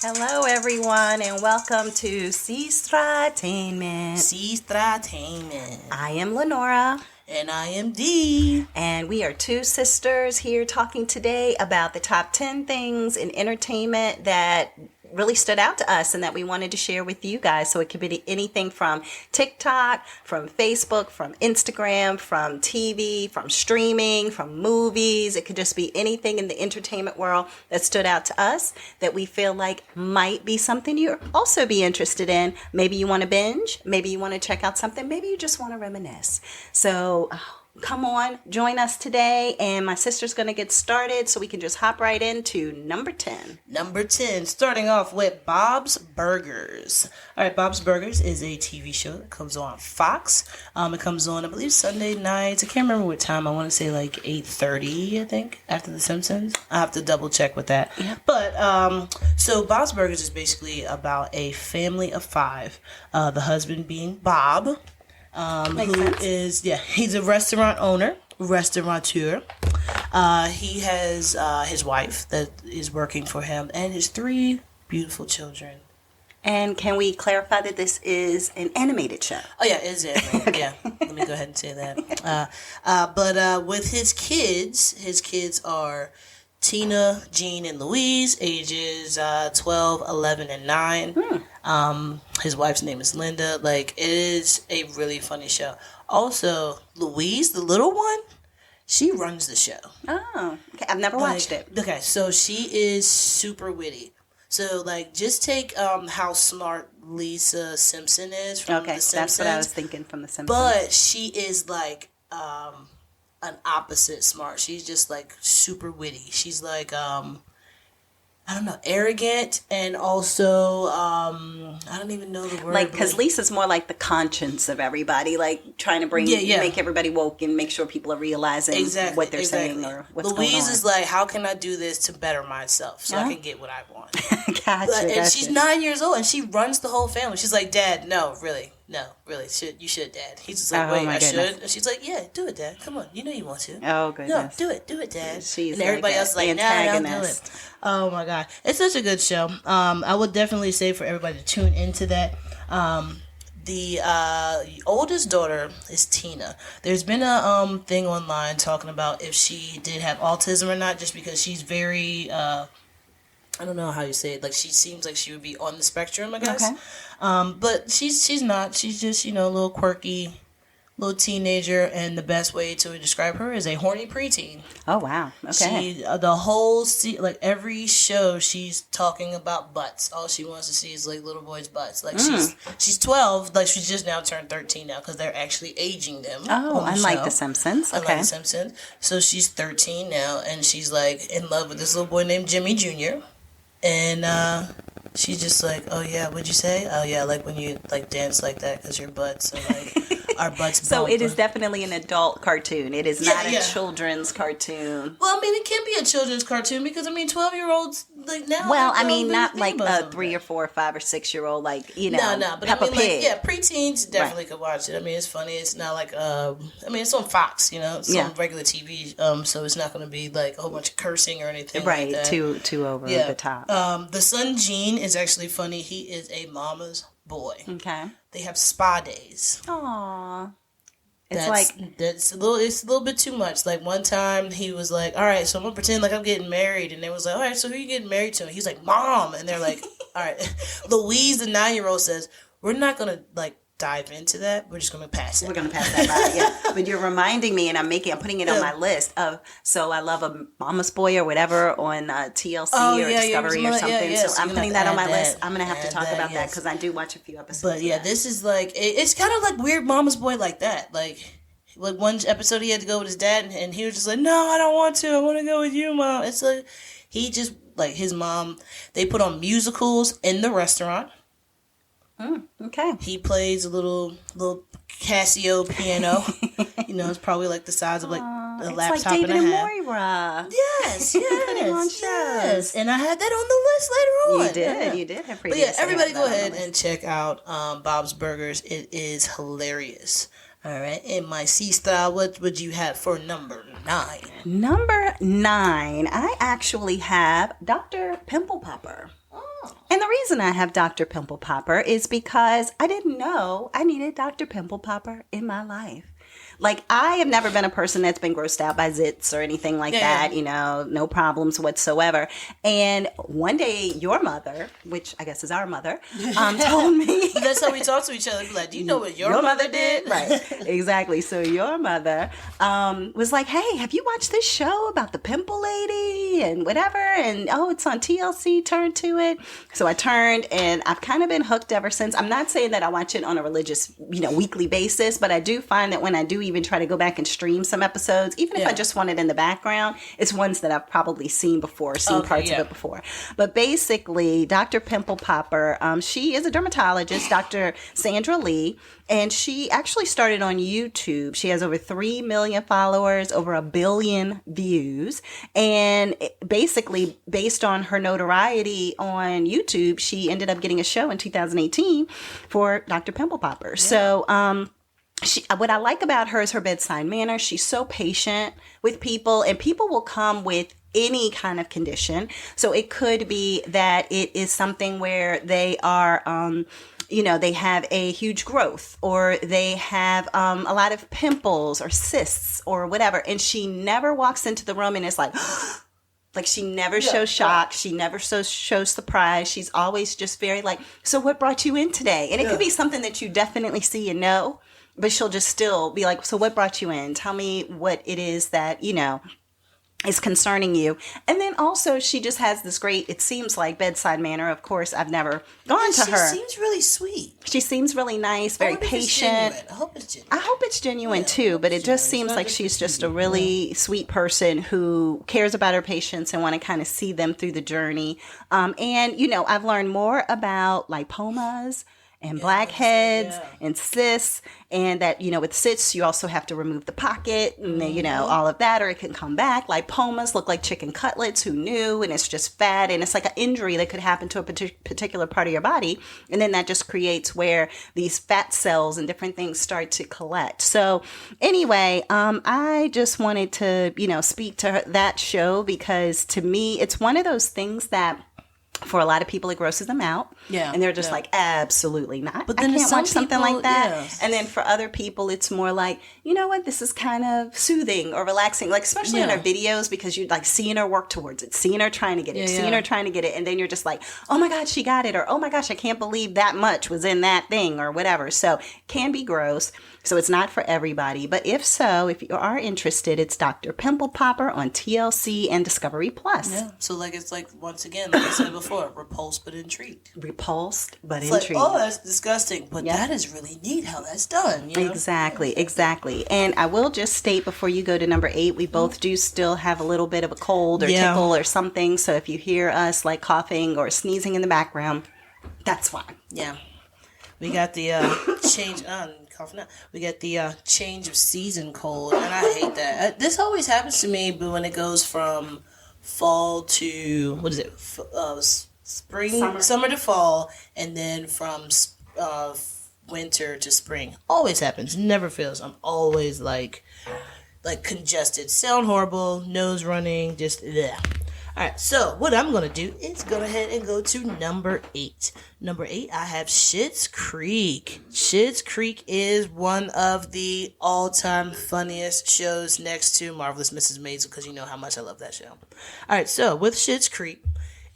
Hello, everyone, and welcome to Sestra-Tainment. Sestra-Tainment. I am Lenora. And I am Dee. And we are two sisters here talking today about the top 10 things in entertainment that really stood out to us and that we wanted to share with you guys. So it could be anything from TikTok, from Facebook, from Instagram, from TV, from streaming, from movies. It could just be anything in the entertainment world that stood out to us that we feel like might be something you also be interested in. Maybe you want to binge. Maybe you want to check out something. Maybe you just want to reminisce. So come on, join us today, and my sister's going to get started so we can just hop right into number 10. Number 10, starting off with Bob's Burgers. All right, Bob's Burgers is a TV show that comes on Fox. It comes on, I believe, Sunday nights. I can't remember what time. I want to say like 8:30, I think, after The Simpsons. I have to double check with that. Yeah. But, so Bob's Burgers is basically about a family of 5. The husband being Bob. He's a restaurant owner, restaurateur. He has his wife that is working for him and his 3 beautiful children. And can we clarify that this is an animated show? Oh yeah, it is animated. Okay. Yeah, let me go ahead and say that. But with his kids are Tina, Jean, and Louise, ages 12, 11, and 9. His wife's name is Linda. Like, it is a really funny show. Also, Louise, the little one, she runs the show. Oh, okay. I've never watched it. Okay, so she is super witty. So, like, just take how smart Lisa Simpson is from The Simpsons. That's what I was thinking from The Simpsons. But she is, like, an opposite smart. She's just, like, super witty. She's, like, I don't know, arrogant, and also, I don't even know the word. Like, because Lisa's more like the conscience of everybody, like trying to make everybody woke and make sure people are realizing what they're saying or what's going on. Louise is like, how can I do this to better myself so I can get what I want? Gotcha. She's 9 years old, and she runs the whole family. She's like, Dad, no, really, you should, Dad. He's just like, wait, I should? And she's like, yeah, do it, Dad. Come on, you know you want to. Oh, goodness. No, do it, Dad. She's and everybody else is like, nah, I don't do it. Oh, my God. It's such a good show. I would definitely say for everybody to tune into that. The oldest daughter is Tina. There's been a thing online talking about if she did have autism or not, just because she's very... I don't know how you say it. Like, she seems like she would be on the spectrum, I guess. Okay. But she's not. She's just, a little quirky, little teenager, and the best way to describe her is a horny preteen. Oh, wow. Okay. She, every show, she's talking about butts. All she wants to see is, like, little boys' butts. Like, she's 12. Like, she's just now turned 13 now because they're actually aging them. Oh, unlike The Simpsons. Okay. Unlike The Simpsons. So she's 13 now, and she's, like, in love with this little boy named Jimmy Jr., and she's just like, oh yeah, what'd you say? Oh yeah, like when you like dance like that because your butts are like our butts. So it is definitely an adult cartoon. It is not a children's cartoon. Well, I mean, it can be a children's cartoon because 12-year-olds like now. Well, I mean, not like a 3 or 4 or 5 or 6-year-old, like No, but Peppa I mean, Pig. like, preteens definitely could watch it. I mean, it's funny. It's not like it's on Fox. It's on regular TV. So it's not going to be like a whole bunch of cursing or anything. Right, like that. too over the top. The son Gene is actually funny. He is a mama's boy. Okay. They have spa days. Aww. It's a little bit too much. Like, one time he was like, all right, so I'm gonna pretend like I'm getting married, and they was like, all right, so who are you getting married to? And he's like, Mom. And they're like, all right. Louise, the 9-year-old, says, we're not gonna like dive into that. We're just gonna pass it. We're gonna pass that by. Yeah. But you're reminding me, and I'm putting it on my list of. So I love a Mama's Boy or whatever on TLC or Discovery or something. So I'm putting that on my list. I'm gonna have to talk about that because I do watch a few episodes. But yeah, this is like it's kind of like weird Mama's Boy like that. Like one episode he had to go with his dad, and he was just like, no, I don't want to. I want to go with you, Mom. It's like he just like his mom. They put on musicals in the restaurant. Okay. He plays a little Casio piano. It's probably like the size of like a laptop it's like David and a and half. Moira. Yes. Putting on shows. Yes. And I had that on the list later on. You did have But yeah, everybody go ahead and check out Bob's Burgers. It is hilarious. All right. And my C-Style, what would you have for number 9? Number 9, I actually have Dr. Pimple Popper. And the reason I have Dr. Pimple Popper is because I didn't know I needed Dr. Pimple Popper in my life. Like, I have never been a person that's been grossed out by zits or anything like that, you know, no problems whatsoever. And one day, your mother, which I guess is our mother, told me. That's how we talk to each other. Be like, do you know what your mother did? Right, exactly. So your mother was like, hey, have you watched this show about the pimple lady and whatever? And, oh, it's on TLC, turn to it. So I turned, and I've kind of been hooked ever since. I'm not saying that I watch it on a religious, weekly basis, but I do find that when I do even try to go back and stream some episodes, even if I just want it in the background, it's ones that I've probably seen before, parts of it before. But basically, Dr. Pimple Popper, she is a dermatologist, Dr. Sandra Lee, and she actually started on YouTube. She has over 3 million followers, over 1 billion views. And basically, based on her notoriety on YouTube, she ended up getting a show in 2018 for Dr. Pimple Popper. Yeah. So, what I like about her is her bedside manner. She's so patient with people, and people will come with any kind of condition. So it could be that it is something where they are, they have a huge growth, or they have a lot of pimples or cysts or whatever. And she never walks into the room and is like, like, she never shows shock. She never shows surprise. She's always just very like, so what brought you in today? And it could be something that you definitely see and know. But she'll just still be like, so what brought you in? Tell me what it is that, is concerning you. And then also she just has this great, it seems like, bedside manner. Of course, I've never gone to her. She seems really sweet. She seems really nice, very patient. I hope it's genuine. I hope it's genuine too, but it just seems like she's just a really sweet person who cares about her patients and want to kind of see them through the journey. And, I've learned more about lipomas and blackheads and cysts, and that, with cysts, you also have to remove the pocket and, all of that, or it can come back. Lipomas look like chicken cutlets, who knew? And it's just fat, and it's like an injury that could happen to a particular part of your body. And then that just creates where these fat cells and different things start to collect. So anyway, I just wanted to, speak to that show, because to me, it's one of those things that, for a lot of people, it grosses them out. Yeah. And they're just like, absolutely not. But then I can't watch something like that. Yes. And then for other people, it's more like, you know what, this is kind of soothing or relaxing. Like, especially in her videos, because you're like seeing her work towards it, seeing her trying to get it, seeing her trying to get it. And then you're just like, oh my God, she got it. Or, oh my gosh, I can't believe that much was in that thing, or whatever. So it can be gross. So it's not for everybody. But if you are interested, it's Dr. Pimple Popper on TLC and Discovery Plus. Yeah. So it's like, once again, like I said before, repulsed but intrigued. Repulsed but it's intrigued. Like, oh, that's disgusting. But that is really neat how that's done. Exactly. And I will just state before you go to number 8, we both do still have a little bit of a cold or tickle or something. So if you hear us like coughing or sneezing in the background, that's why. Yeah. We got the change on. We get the change of season cold, and I hate that. This always happens to me, but when it goes from fall to, what is it, spring, summer to fall, and then from winter to spring. Always happens, never fails. I'm always like congested, sound horrible, nose running, just bleh. Alright, so what I'm going to do is go ahead and go to number 8. Number 8, I have Schitt's Creek. Schitt's Creek is one of the all-time funniest shows next to Marvelous Mrs. Maisel, because you know how much I love that show. Alright, so with Schitt's Creek,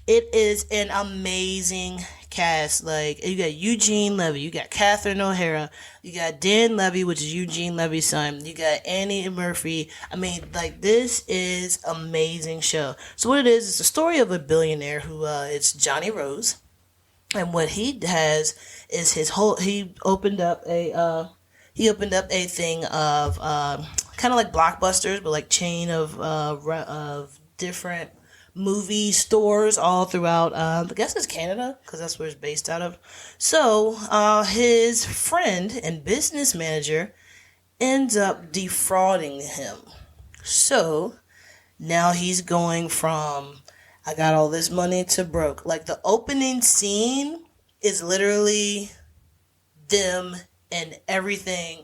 it is an amazing cast. Like, you got Eugene Levy, you got Catherine O'Hara, you got Dan Levy, which is Eugene Levy's son, you got Annie Murphy. I mean, this is amazing show. So what it is, it's a story of a billionaire who, it's Johnny Rose, and what he has is he opened up a thing of, kind of like Blockbusters, but like chain of different movie stores all throughout, I guess it's Canada, because that's where it's based out of. So, his friend and business manager ends up defrauding him. So, now he's going from, I got all this money, to broke. Like, the opening scene is literally them and everything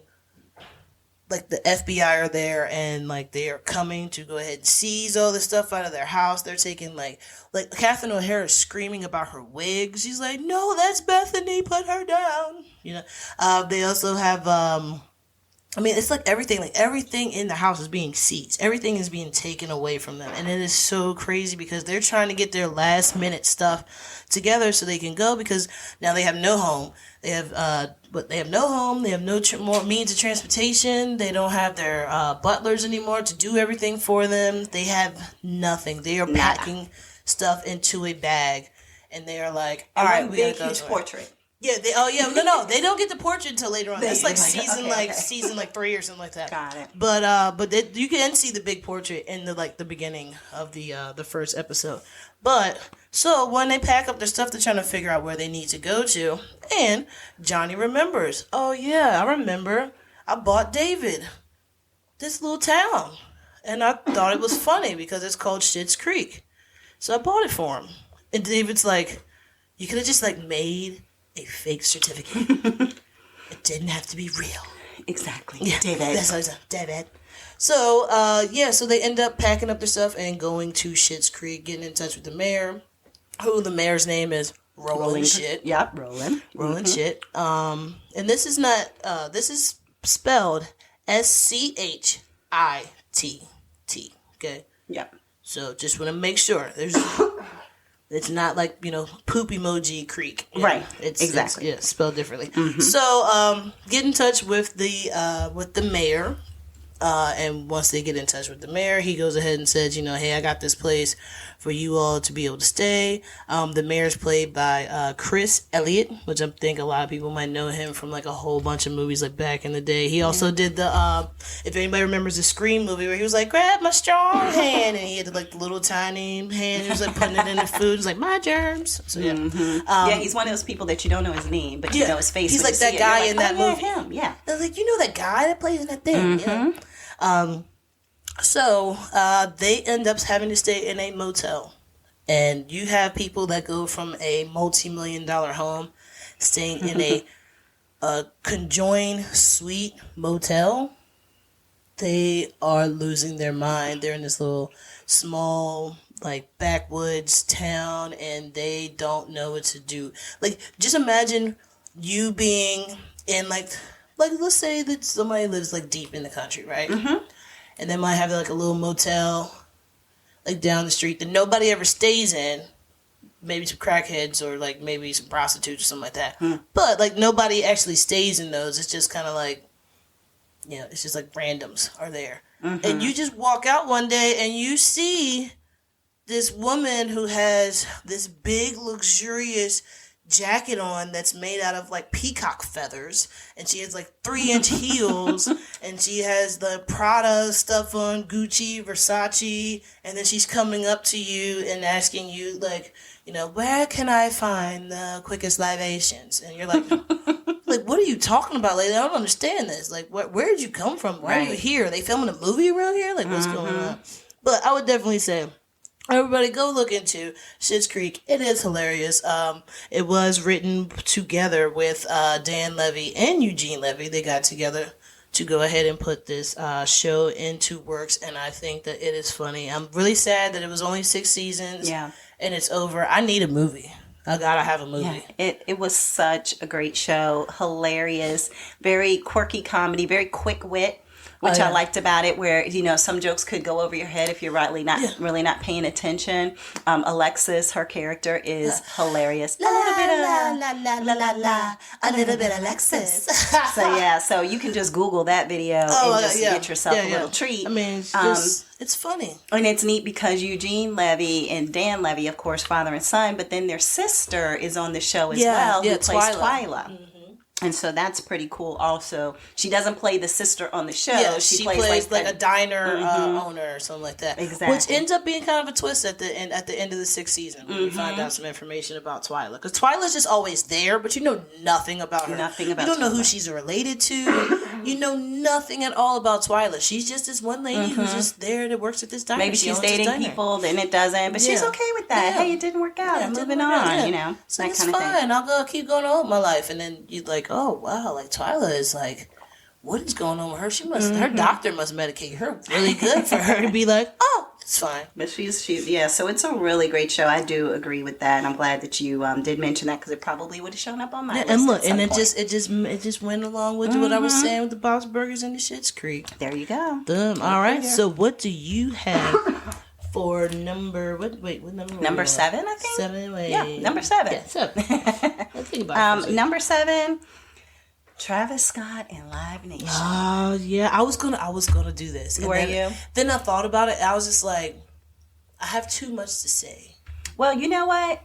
like the FBI are there and like they are coming to go ahead and seize all this stuff out of their house. They're taking like Catherine O'Hara is screaming about her wig. She's like, "No, that's Bethany. Put her down." They also have it's like everything in the house is being seized. Everything is being taken away from them. And it is so crazy because they're trying to get their last minute stuff together so they can go, because now they have no home. They have no home. They have no more means of transportation. They don't have their butlers anymore to do everything for them. They have nothing. They are packing stuff into a bag, and they are like, all right, we gotta go. Huge portrait. Yeah, they don't get the portrait until later on. That's like season 3 or something like that. Got it. But you can see the big portrait in the beginning of the first episode. But so when they pack up their stuff, they're trying to figure out where they need to go to, and Johnny remembers. Oh yeah, I remember. I bought David this little town, and I thought it was funny because it's called Schitt Creek, so I bought it for him. And David's like, "You could have just made a fake certificate. It didn't have to be real." Exactly. Yeah, David. That's how it's David. So, so they end up packing up their stuff and going to Schitt Creek, getting in touch with the mayor, who the mayor's name is Rolling Schitt. Yep, Rolling Schitt. And this is not, this is spelled Schitt. Okay? Yep. So just want to make sure. It's not like, poop emoji creek. Right. Exactly. It's spelled differently. Mm-hmm. So, get in touch with the mayor. And once they get in touch with the mayor, he goes ahead and says, "Hey, I got this place for you all to be able to stay." The mayor's played by Chris Elliott, which I think a lot of people might know him from a whole bunch of movies back in the day. He also did if anybody remembers the Scream movie where he was like, "Grab my strong hand," and he had the little tiny hand. He was putting it in the food. He's like, "My germs." So yeah, he's one of those people that you don't know his name, but you know his face. He's like that guy in that movie. Him. Yeah, I was like, that guy that plays in that thing. Mm-hmm. So they end up having to stay in a motel. And you have people that go from a multi-million-dollar home staying in a conjoined suite motel. They are losing their mind. They're in this little small backwoods town, and they don't know what to do. Just imagine you being in let's say that somebody lives deep in the country, right? Mm-hmm. And they might have a little motel down the street that nobody ever stays in. Maybe some crackheads or maybe some prostitutes or something like that. Mm. But nobody actually stays in those. It's just kind of it's just randoms are there. Mm-hmm. And you just walk out one day and you see this woman who has this big luxurious jacket on that's made out of peacock feathers, and she has 3-inch heels, and she has the Prada stuff on, Gucci, Versace, and then she's coming up to you and asking you where can I find the quickest libations? And you're like, what are you talking about, lady? I don't understand this. Where did you come from? Why are you here? Are they filming a movie around here? What's going on? But I would definitely say, everybody go look into Schitt Creek. It is hilarious. It was written together with Dan Levy and Eugene Levy. They got together to go ahead and put this show into works, and I think that it is funny. I'm really sad that it was only 6 seasons and it's over. I need a movie. I gotta have a movie. Yeah, it was such a great show. Hilarious. Very quirky comedy. Very quick wit. Which I liked about it, where some jokes could go over your head if you're really not paying attention. Alexis, her character, is hilarious. A little bit Alexis. So you can just Google that video and just get yourself a little treat. I mean, it's funny, and it's neat because Eugene Levy and Dan Levy, of course, father and son, but then their sister is on the show as well, who plays Twyla. Mm-hmm. And so that's pretty cool also. She doesn't play the sister on the show. Yeah, she plays a diner owner or something like that. Exactly. Which ends up being kind of a twist at the end of the 6th season when we find out some information about Twyla. Because Twyla's just always there, but you know nothing about her. Nothing about You don't know Twyla. who she's related to. You know nothing at all about Twyla. She's just this one lady who's just there that works at this diner. Maybe she's dating people, then it doesn't. But she's okay with that. Yeah. Hey, it didn't work out. I'm moving on, So that it's kind of thing. fine. I'll keep going on with my life. And then you're like, oh, wow, Twyla is what is going on with her? She must, her doctor must medicate her really good for her to be like, oh, it's fine. But she's yeah. So it's a really great show. I do agree with that, and I'm glad that you did mention that because it probably would have shown up on my list. And look, and it just went along with what I was saying with the Bob's Burgers and the Schitt Creek. There you go. All right. So what do you have for number? What number? Number 7, I think. 7. Wait. Yeah, number 7. Yeah, 7. Let's think about it. Number 7. Travis Scott and Live Nation. Oh yeah, I was gonna do this. Were you? Then I thought about it. I was just like, I have too much to say. Well, you know what?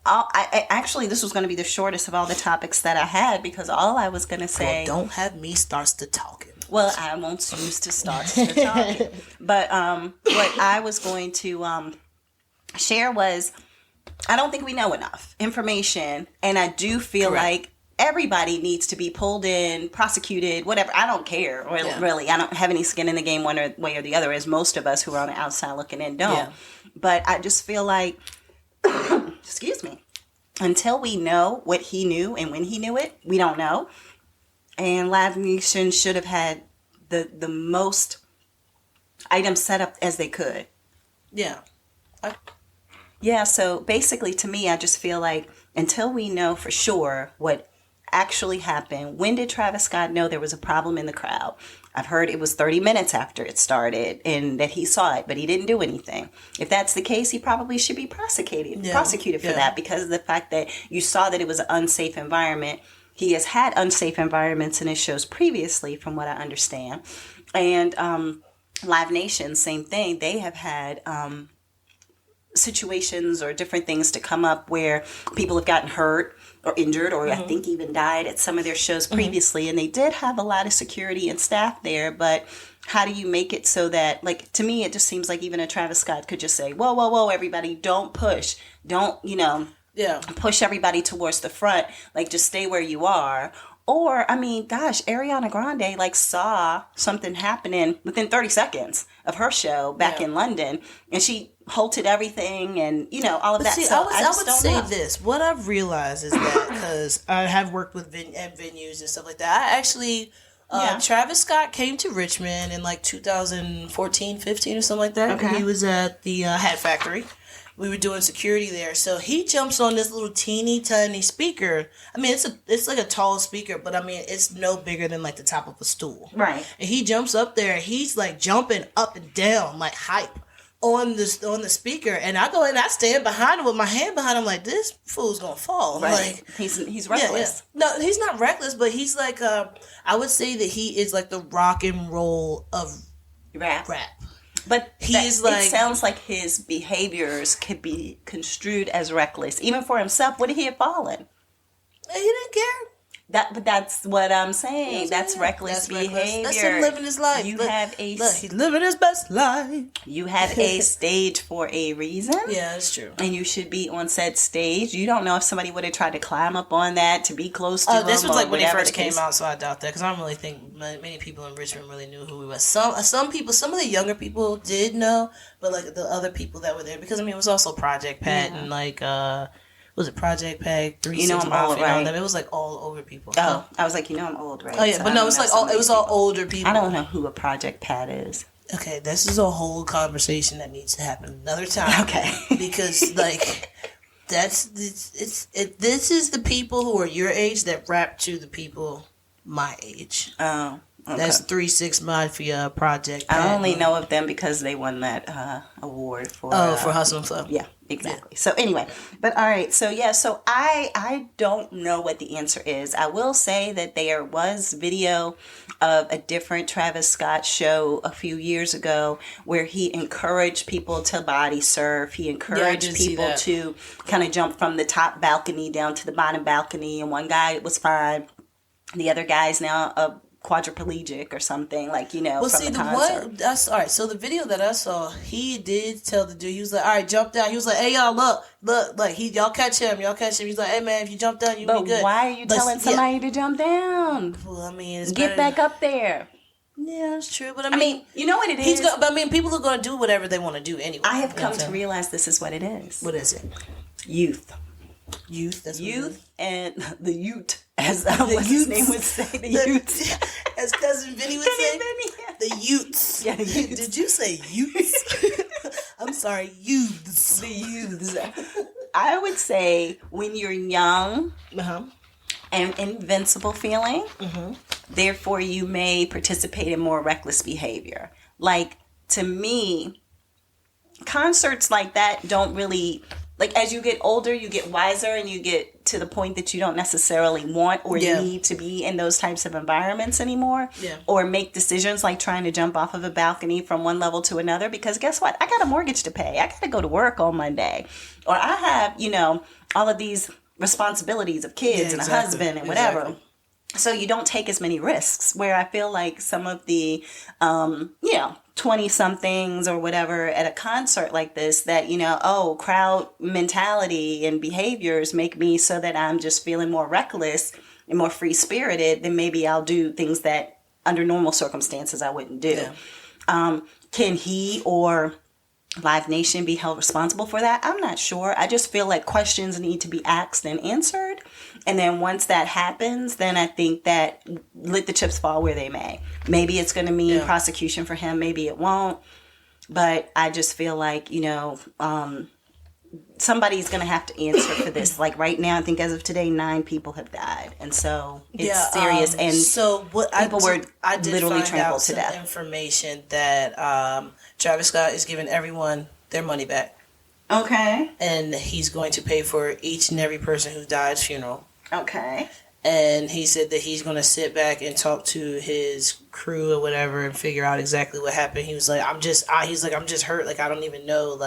I actually, this was going to be the shortest of all the topics that I had because all I was going to say. Well, don't have me starts to talking. Well, I won't use to start to talking. But what I was going to share was, I don't think we know enough information, and I do feel like everybody needs to be pulled in, prosecuted, whatever. I don't care. Really, I don't have any skin in the game one way or the other, as most of us who are on the outside looking in don't. Yeah. But I just feel like, excuse me, until we know what he knew and when he knew it, we don't know. And Live Nation should have had the most items set up as they could. Yeah. Yeah, so basically to me, I just feel like until we know for sure what actually happened, when did Travis Scott know there was a problem in the crowd? I've heard it was 30 minutes after it started and that he saw it, but he didn't do anything. If that's the case, he probably should be prosecuted for that because of the fact that you saw that it was an unsafe environment. He has had unsafe environments in his shows previously, from what I understand. And Live Nation, same thing. They have had situations or different things to come up where people have gotten hurt or injured or I think even died at some of their shows previously. And they did have a lot of security and staff there, but how do you make it so that, like, to me, it just seems like even a Travis Scott could just say, whoa, whoa, whoa, everybody, don't push. Don't, push everybody towards the front. Like, just stay where you are. Or, I mean, gosh, Ariana Grande, saw something happening within 30 seconds of her show back in London. And she halted everything and, all of that. See, so I would say this. What I've realized is that, because I have worked with venues and stuff like that, I actually... Travis Scott came to Richmond in 2014, 15 or something like that. Okay. He was at the Hat Factory. We were doing security there. So he jumps on this little teeny tiny speaker. I mean, it's like a tall speaker, but I mean, it's no bigger than the top of a stool. Right. And he jumps up there and he's jumping up and down hype on the speaker, and I go and I stand behind him with my hand behind him this fool's gonna fall. Right. He's reckless. Yeah. No, he's not reckless, but he's I would say that he is the rock and roll of rap. But it sounds like his behaviors could be construed as reckless. Even for himself, would he have fallen? He didn't care. But that's what I'm saying. That's reckless behavior. That's him living his life. He's living his best life. You have a stage for a reason. Yeah, that's true. And you should be on said stage. You don't know if somebody would have tried to climb up on that to be close to him. This was when he first came out, so I doubt that because I don't really think many people in Richmond really knew who he was. Some people, some of the younger people did know, but the other people that were there, because it was also Project Pat and was it Project Pat, 3 6 Mafia, right? It was all over people. Oh, I was I'm old, right? Oh yeah, so but no, it's it was all older people. I don't know who a Project Pat is. Okay, this is a whole conversation that needs to happen another time. Okay, because this is the people who are your age that rap to the people my age. Oh. Okay. That's 3 6 Mafia, Project Pat. I only know of them because they won that award for for Hustle and Flow. Yeah, exactly. Yeah. So anyway, but all right. So so I don't know what the answer is. I will say that there was video of a different Travis Scott show a few years ago where he encouraged people to body surf. He encouraged people to kind of jump from the top balcony down to the bottom balcony, and one guy was fine. The other guy's now quadriplegic or something, well, from see, the concert. That's all right. So the video that I saw, he did tell the dude, he was all right, jump down. He was hey, y'all, look, y'all catch him. He's hey, man, if you jump down, you'll be good. But why are you telling somebody to jump down? Well, I mean, it's get back up there. Yeah, that's true. But I mean, you know what it is? People are going to do whatever they want to do anyway. I have come to realize this is what it is. What is it? Youth. That's youth and the Ute, as what's his name would say, the Ute. As Cousin Vinny would say, the youths. Yeah, Did you say youths? I'm sorry, youths. The youths. I would say when you're young and invincible feeling, therefore you may participate in more reckless behavior. Like, to me, concerts like that don't really, like, as you get older, you get wiser and you get to the point that you don't necessarily want or need to be in those types of environments anymore, or make decisions like trying to jump off of a balcony from one level to another, because guess what? I got a mortgage to pay. I got to go to work on Monday, or I have, all of these responsibilities of kids and a husband and whatever. Exactly. So you don't take as many risks, where I feel like some of the, 20-somethings or whatever at a concert like this that, crowd mentality and behaviors make me so that I'm just feeling more reckless and more free-spirited, then maybe I'll do things that under normal circumstances I wouldn't do. Yeah. Can he or Live Nation be held responsible for that? I'm not sure. I just feel like questions need to be asked and answered. And then once that happens, then I think that let the chips fall where they may. Maybe it's going to mean prosecution for him. Maybe it won't. But I just feel like, somebody's going to have to answer for this. Like right now, I think as of today, 9 people have died. And so it's serious. And so what people were literally find trampled out to death. Information that Travis Scott is giving everyone their money back. Okay. And he's going to pay for each and every person who died's funeral. Okay. And he said that he's going to sit back and talk to his crew or whatever and figure out exactly what happened. He was like, I'm just hurt. Like, I don't even know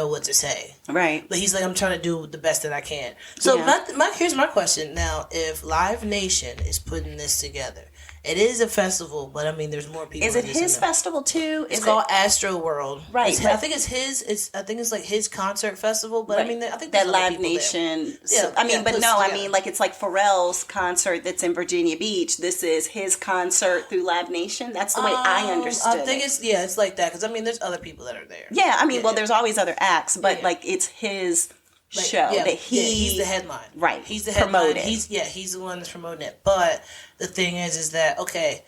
what to say. Right. But he's like, I'm trying to do the best that I can. So here's my question now. If Live Nation is putting this together, it is a festival, but I mean, there's more people. Is it his festival too? It's called Astro World. Right. I think it's his. I think it's like his concert festival. But I mean, I think that Live Nation. Like it's like Pharrell's concert that's in Virginia Beach. This is his concert through Live Nation. That's the way I understood. I think it's like that, because I mean, there's other people that are there. Yeah, I mean, there's always other acts, but like it's his show that he's the headline. Right. He's the headline. He's the one that's promoting it. But the thing is that, okay,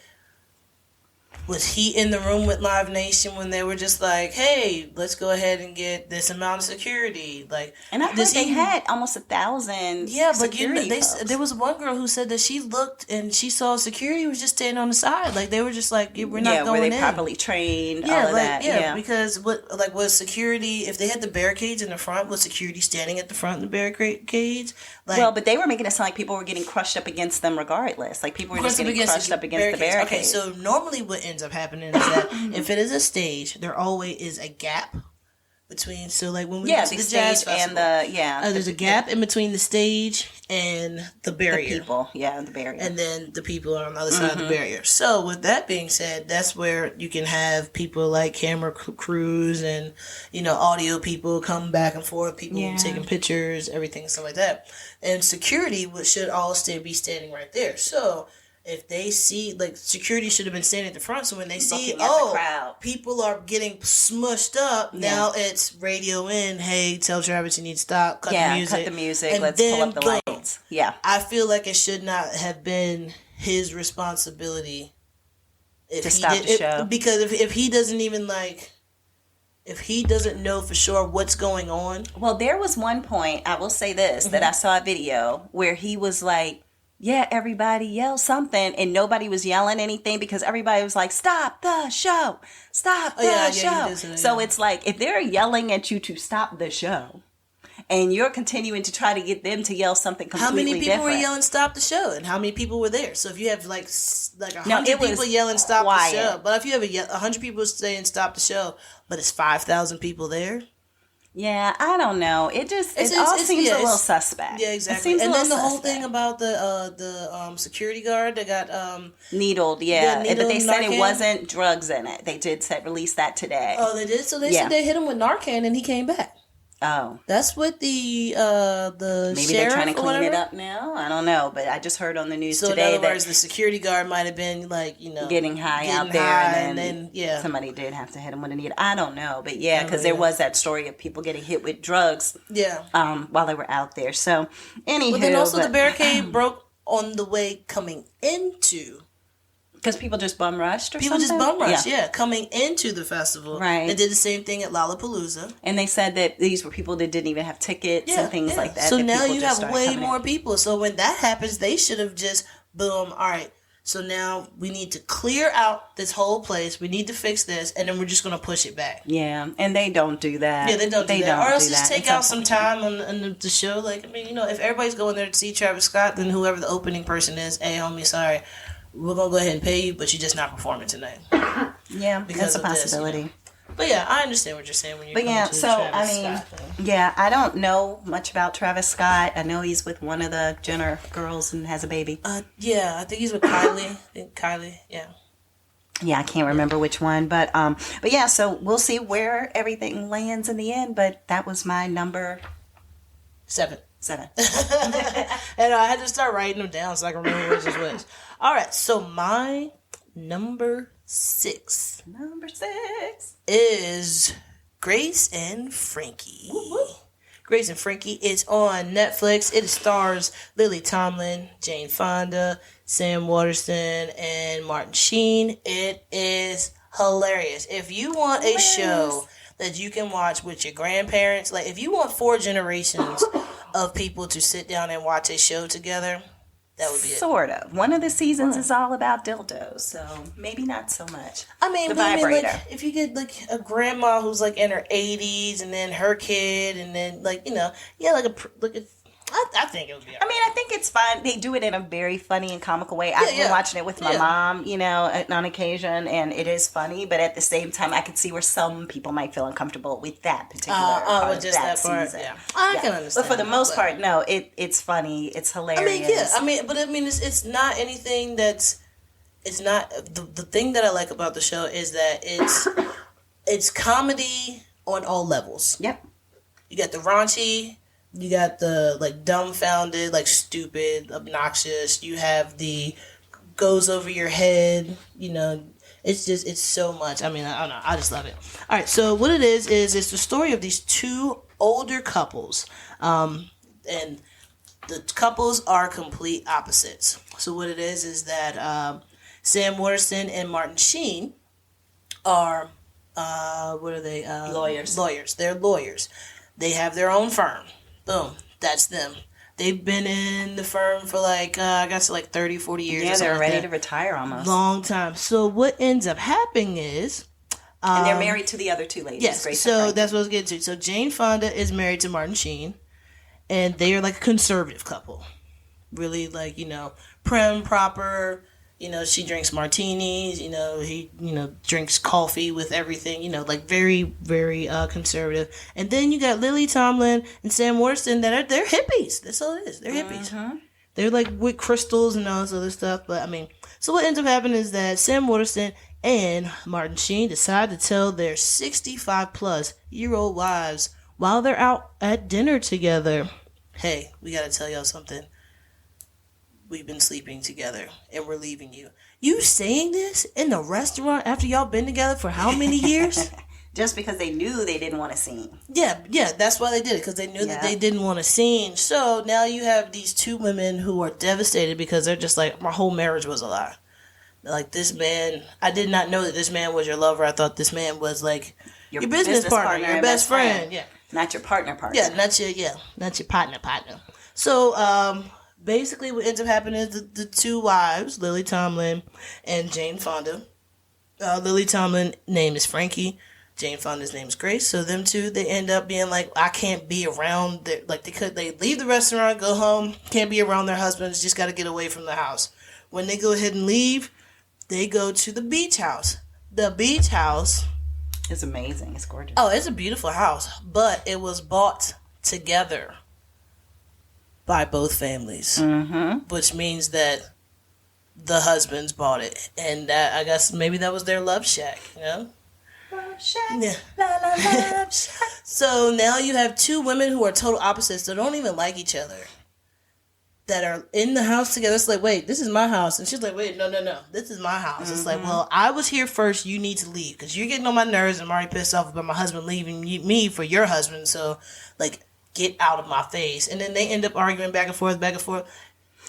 was he in the room with Live Nation when they were just like, hey, let's go ahead and get this amount of security? Like, and I heard they had almost 1,000 security folks. There was one girl who said that she looked and she saw security was just standing on the side. Like, they were just like, we're not going in. Were they properly trained? All of that. Because was security, if they had the barricades in the front, was security standing at the front of the barricades? Like, but they were making it sound like people were getting crushed up against them regardless. Like, people were just getting crushed up against the barricades. Okay, so normally what ends up happening is that if it is a stage, there always is a gap between. So like when we go to the jazz festival, and there's a gap in between the stage and the barrier. The people, the barrier, and then the people are on the other side of the barrier. So with that being said, that's where you can have people like camera crews and audio people come back and forth, people taking pictures, everything, stuff like that. And security should all be standing right there. So if they see, like, security should have been standing at the front, so when they see, people are getting smushed up, now it's radio in, hey, tell Travis you need to stop, cut the music, and let's pull up the lights. Yeah. I feel like it should not have been his responsibility to stop the show. Because if he doesn't even, if he doesn't know for sure what's going on. Well, there was one point, I will say this, that I saw a video where he was like, everybody yell something, and nobody was yelling anything because everybody was like, stop the show, stop the show. So it's like, if they're yelling at you to stop the show and you're continuing to try to get them to yell something completely different. How many people were yelling stop the show, and how many people were there? So if you have like 100 people yelling stop the show, but if you have 100 people saying stop the show, but it's 5,000 people there. Yeah, I don't know. It all seems a little suspect. Yeah, exactly. And then the whole thing about the security guard that got needled. Yeah, but they said it wasn't drugs in it. They did release that today. Oh, they did. So they said they hit him with Narcan and he came back. Oh, that's what the maybe they're trying to clean it up now. I don't know, but I just heard on the news today in other words, the security guard might have been getting high out there, and then somebody did have to hit him with a needle. I don't know, but because there was that story of people getting hit with drugs, while they were out there. So anywho, but then also the barricade broke on the way coming into Because people just bum rushed or People something? just bum rushed, coming into the festival. Right. They did the same thing at Lollapalooza. And they said that these were people that didn't even have tickets and things like that. So that now you have way coming more in. people. So when that happens, they should have just, boom, all right. So now we need to clear out this whole place. We need to fix this, and then we're just going to push it back. Yeah, and they don't do that. Yeah, they don't do that. Or else just take out some unfortunate. time on the show. Like, I mean, if everybody's going there to see Travis Scott, then whoever the opening person is, hey, homie, sorry, we're going to go ahead and pay you, but you're just not performing tonight. Yeah, that's a possibility. This, But yeah, I understand what you're saying when you're But yeah, to so Travis I mean, Scott thing. yeah, I don't know much about Travis Scott. I know he's with one of the Jenner girls and has a baby. Yeah, I think he's with Kylie. Yeah. Yeah, I can't remember which one, but yeah, so we'll see where everything lands in the end. But that was my number 7. 7. And I had to start writing them down so I can remember which is which. All right, so my number 6. Number 6 is Grace and Frankie. Grace and Frankie is on Netflix. It stars Lily Tomlin, Jane Fonda, Sam Waterston, and Martin Sheen. It is hilarious. If you want a show that you can watch with your grandparents, like if you want 4 generations of people to sit down and watch a show together, that would be it. Sort of. One of the seasons is all about dildos, so maybe not so much. I mean, the but vibrator. like, if you get like a grandma who's like in her 80s, and then her kid, and then like I think it would be. I mean, I think it's fun. They do it in a very funny and comical way. I've been watching it with my mom, on occasion, and it is funny. But at the same time, I could see where some people might feel uncomfortable with that particular part of that season. Yeah, I can understand. But for the most part, no, it's funny. It's hilarious. I mean, it's not anything that's. It's not the thing that I like about the show is that it's comedy on all levels. Yep. You got the raunchy. You got the, like, dumbfounded, like, stupid, obnoxious. You have the goes over your head. It's so much. I mean, I don't know. I just love it. All right, so what it is it's the story of these 2 older couples. And the couples are complete opposites. So what it is that Sam Waterston and Martin Sheen are, what are they? Lawyers. Lawyers. They're lawyers. They have their own firm. Boom. That's them. They've been in the firm for like 30, 40 years. Yeah, they're ready to retire almost. Long time. So what ends up happening is... and they're married to the other 2 ladies. Yes, Grace so that's what I was getting to. So Jane Fonda is married to Martin Sheen, and they are like a conservative couple. Really like, prim, proper... she drinks martinis, he, drinks coffee with everything, like very, very conservative. And then you got Lily Tomlin and Sam Waterston they're hippies. That's all it is. They're hippies. Mm-hmm. They're like with crystals and all this other stuff. But I mean, so what ends up happening is that Sam Waterston and Martin Sheen decide to tell their 65-plus-year-old wives while they're out at dinner together, hey, we got to tell y'all something. We've been sleeping together, and we're leaving you. You saying this in the restaurant after y'all been together for how many years? Just because they knew they didn't want a scene. Yeah, that's why they did it, because they knew that they didn't want a scene. So now you have these 2 women who are devastated because they're just like, my whole marriage was a lie. Like, this man, I did not know that this man was your lover. I thought this man was like your business partner, your best friend. Yeah. Not your partner. Yeah, not your partner. So, basically, what ends up happening is the 2 wives, Lily Tomlin and Jane Fonda. Lily Tomlin's name is Frankie. Jane Fonda's name is Grace. So them 2, they end up being like, I can't be around. They leave the restaurant, go home, can't be around their husbands, just got to get away from the house. When they go ahead and leave, they go to the beach house. The beach house is amazing. It's gorgeous. Oh, it's a beautiful house, but it was bought together by both families, which means that the husbands bought it, and I guess maybe that was their love shack, Love shack, yeah. Love shack. So now you have 2 women who are total opposites that don't even like each other, that are in the house together. It's like, wait, this is my house, and she's like, wait, no, this is my house. It's like, well, I was here first. You need to leave because you're getting on my nerves. I'm already pissed off about my husband leaving me for your husband. So, like, get out of my face. And then they end up arguing back and forth.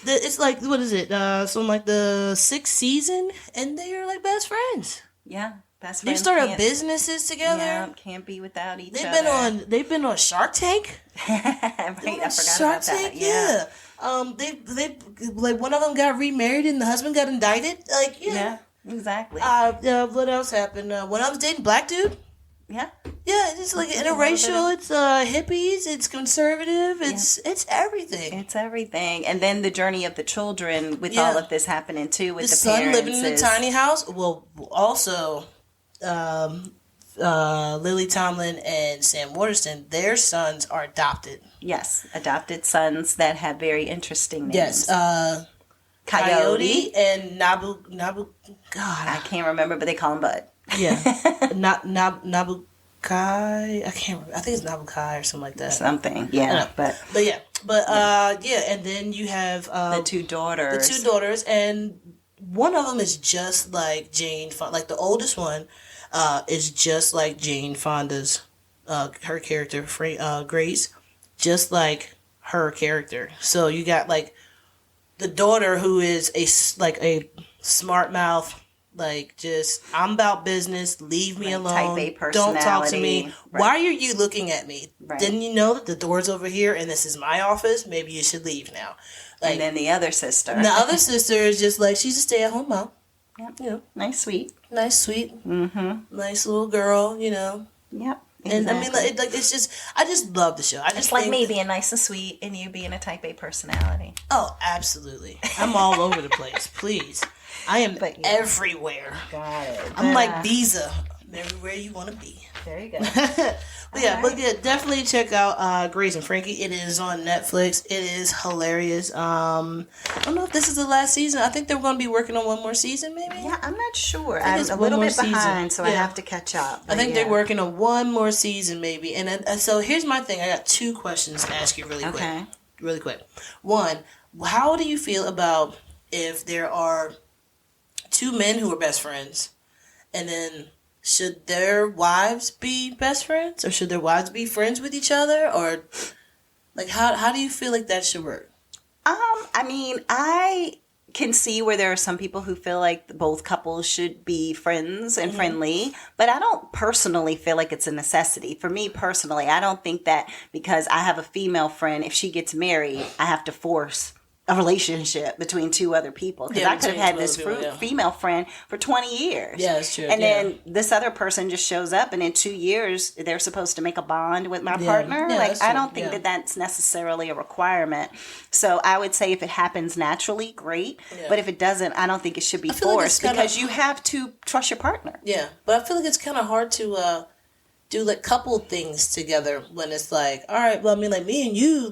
It's like, what is it? So in like the 6th season, and they are like best friends. Yeah, best They friends. started businesses together. Yeah, can't be without each other. They've been on Shark Tank. Right, I forgot Shark about that. Tank, yeah. They like one of them got remarried and the husband got indicted. Like, Yeah, exactly. What else happened? One of them's dating black dude. Yeah. Yeah, it's like interracial. It's hippies. It's conservative. It's everything. It's everything. And then the journey of the children with all of this happening too with the son parents. living in a tiny house. Well, also, Lily Tomlin and Sam Waterston, their sons are adopted. Yes, adopted sons that have very interesting names. Yes, Coyote and Nabu. God, I can't remember, but they call him Bud. Yeah, Nabukai. I can't remember. I think it's Nabukai or something like that. Something, yeah. But yeah. And then you have the two daughters. And one of them is just like Jane Fonda. Like the oldest one is just like Jane Fonda's her character, Grace, just like her character. So you got like the daughter who is a smart mouth. Like, just, I'm about business. Leave me alone. Type A personality. Don't talk to me. Right. Why are you looking at me? Right. Didn't you know that the door's over here and this is my office? Maybe you should leave now. Like, and then the other sister. The other sister is just like, she's a stay-at-home mom. Yep. You know. Nice, sweet. Nice, sweet. Mm-hmm. Nice little girl, you know. Yep. Exactly. And I mean, it's just, I just love the show. It's like me being nice and sweet and you being a type A personality. Oh, absolutely. I'm all over the place. Please. I am everywhere. Got it. I'm like Visa. Everywhere you want to be. There you go. But definitely check out Grace and Frankie. It is on Netflix. It is hilarious. I don't know if this is the last season. I think they're going to be working on one more season, maybe. Yeah, I'm not sure. I'm a little bit behind, so I have to catch up. I think they're working on one more season, maybe. And so here's my thing. I got 2 questions to ask you really quick. One, how do you feel about if there are 2 men who are best friends, and then should their wives be best friends, or should their wives be friends with each other, or like how do you feel like that should work? I mean, I can see where there are some people who feel like both couples should be friends and friendly, but I don't personally feel like it's a necessity. For me personally, I don't think that because I have a female friend, if she gets married, I have to force a relationship between 2 other people, because I could have had this female friend for 20 years. Yeah, that's true. And then this other person just shows up, and in 2 years they're supposed to make a bond with my partner. Like, I don't think that that's necessarily a requirement. So I would say if it happens naturally, great. But if it doesn't, I don't think it should be forced, because you have to trust your partner. Yeah, but I feel like it's kind of hard to do like couple things together when it's like, all right, well, I mean, like me and you,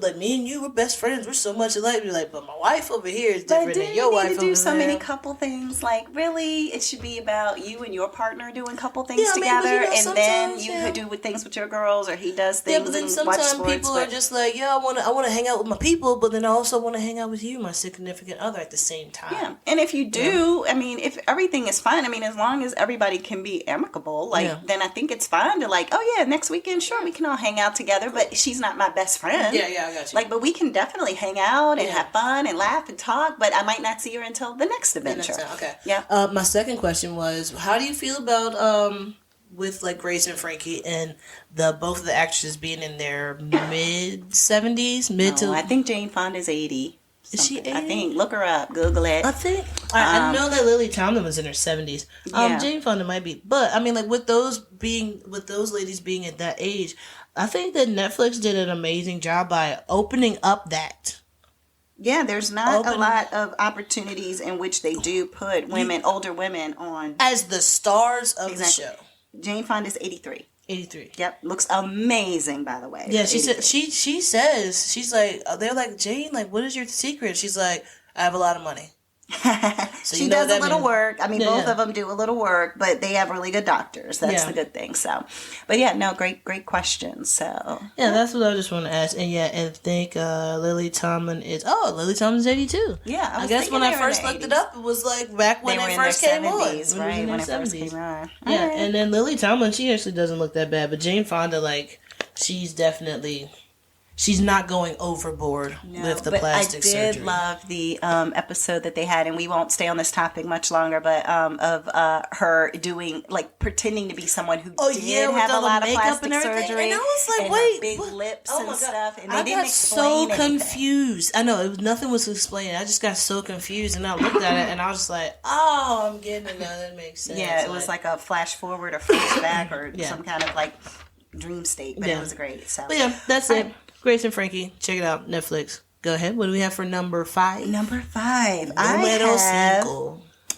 we're best friends. We're so much alike. We're like, but my wife over here is different than your wife over there. But do you need to do so many couple things? Like, really, it should be about you and your partner doing couple things together, and then you could do things with your girls, or he does things. Yeah, but then sometimes people are just like, I want to hang out with my people, but then I also want to hang out with you, my significant other, at the same time. Yeah, and if you do, I mean, if everything is fine, I mean, as long as everybody can be amicable, then I think it's fine to like, oh yeah, next weekend, sure, we can all hang out together, but she's not my best friend. Yeah, I got you. Like, but we can definitely hang out and have fun and laugh and talk, but I might not see her until the next adventure. Okay. Yeah. My second question was, how do you feel about with like Grace and Frankie and both of the actresses being in their mid-70s, I think Jane Fonda's 80. Is she 80? I think. Look her up. Google it. I think. I know that Lily Tomlin was in her 70s. Jane Fonda might be. But, I mean, like, with those ladies being at that age, I think that Netflix did an amazing job by opening up that. Yeah, there's not a lot of opportunities in which they do put older women on. As the stars of the show. Jane Fonda's 83. 83. Yep, looks amazing, by the way. Yeah, she said she says, she's like, they're like, Jane, like, what is your secret? She's like, I have a lot of money. So she does a little work. I mean, both of them do a little work, but they have really good doctors. That's the good thing. So, but great questions. So that's what I just want to ask. And and I think Lily Tomlin is. Oh, Lily Tomlin's 82. Yeah, I guess when I first looked it up, it was like back when it first came on. Right, when it first came on. Yeah, and then Lily Tomlin, she actually doesn't look that bad, but Jane Fonda, like, she's definitely. she's not going overboard with the plastic surgery. I did love the episode that they had, and we won't stay on this topic much longer, but of her doing, like, pretending to be someone who did have a lot of plastic surgery. And I was like, and wait. big lips and stuff. And they I didn't got explain so confused. I know, nothing was explained. I just got so confused, and I looked at it, and I was just like, oh, I'm getting it now. That makes sense. Yeah, it was like a flash forward or flashback or some kind of, like, dream state, but it was great. So, but yeah, that's it. Grace and Frankie, check it out, Netflix. Go ahead. What do we have for number 5? Number 5, I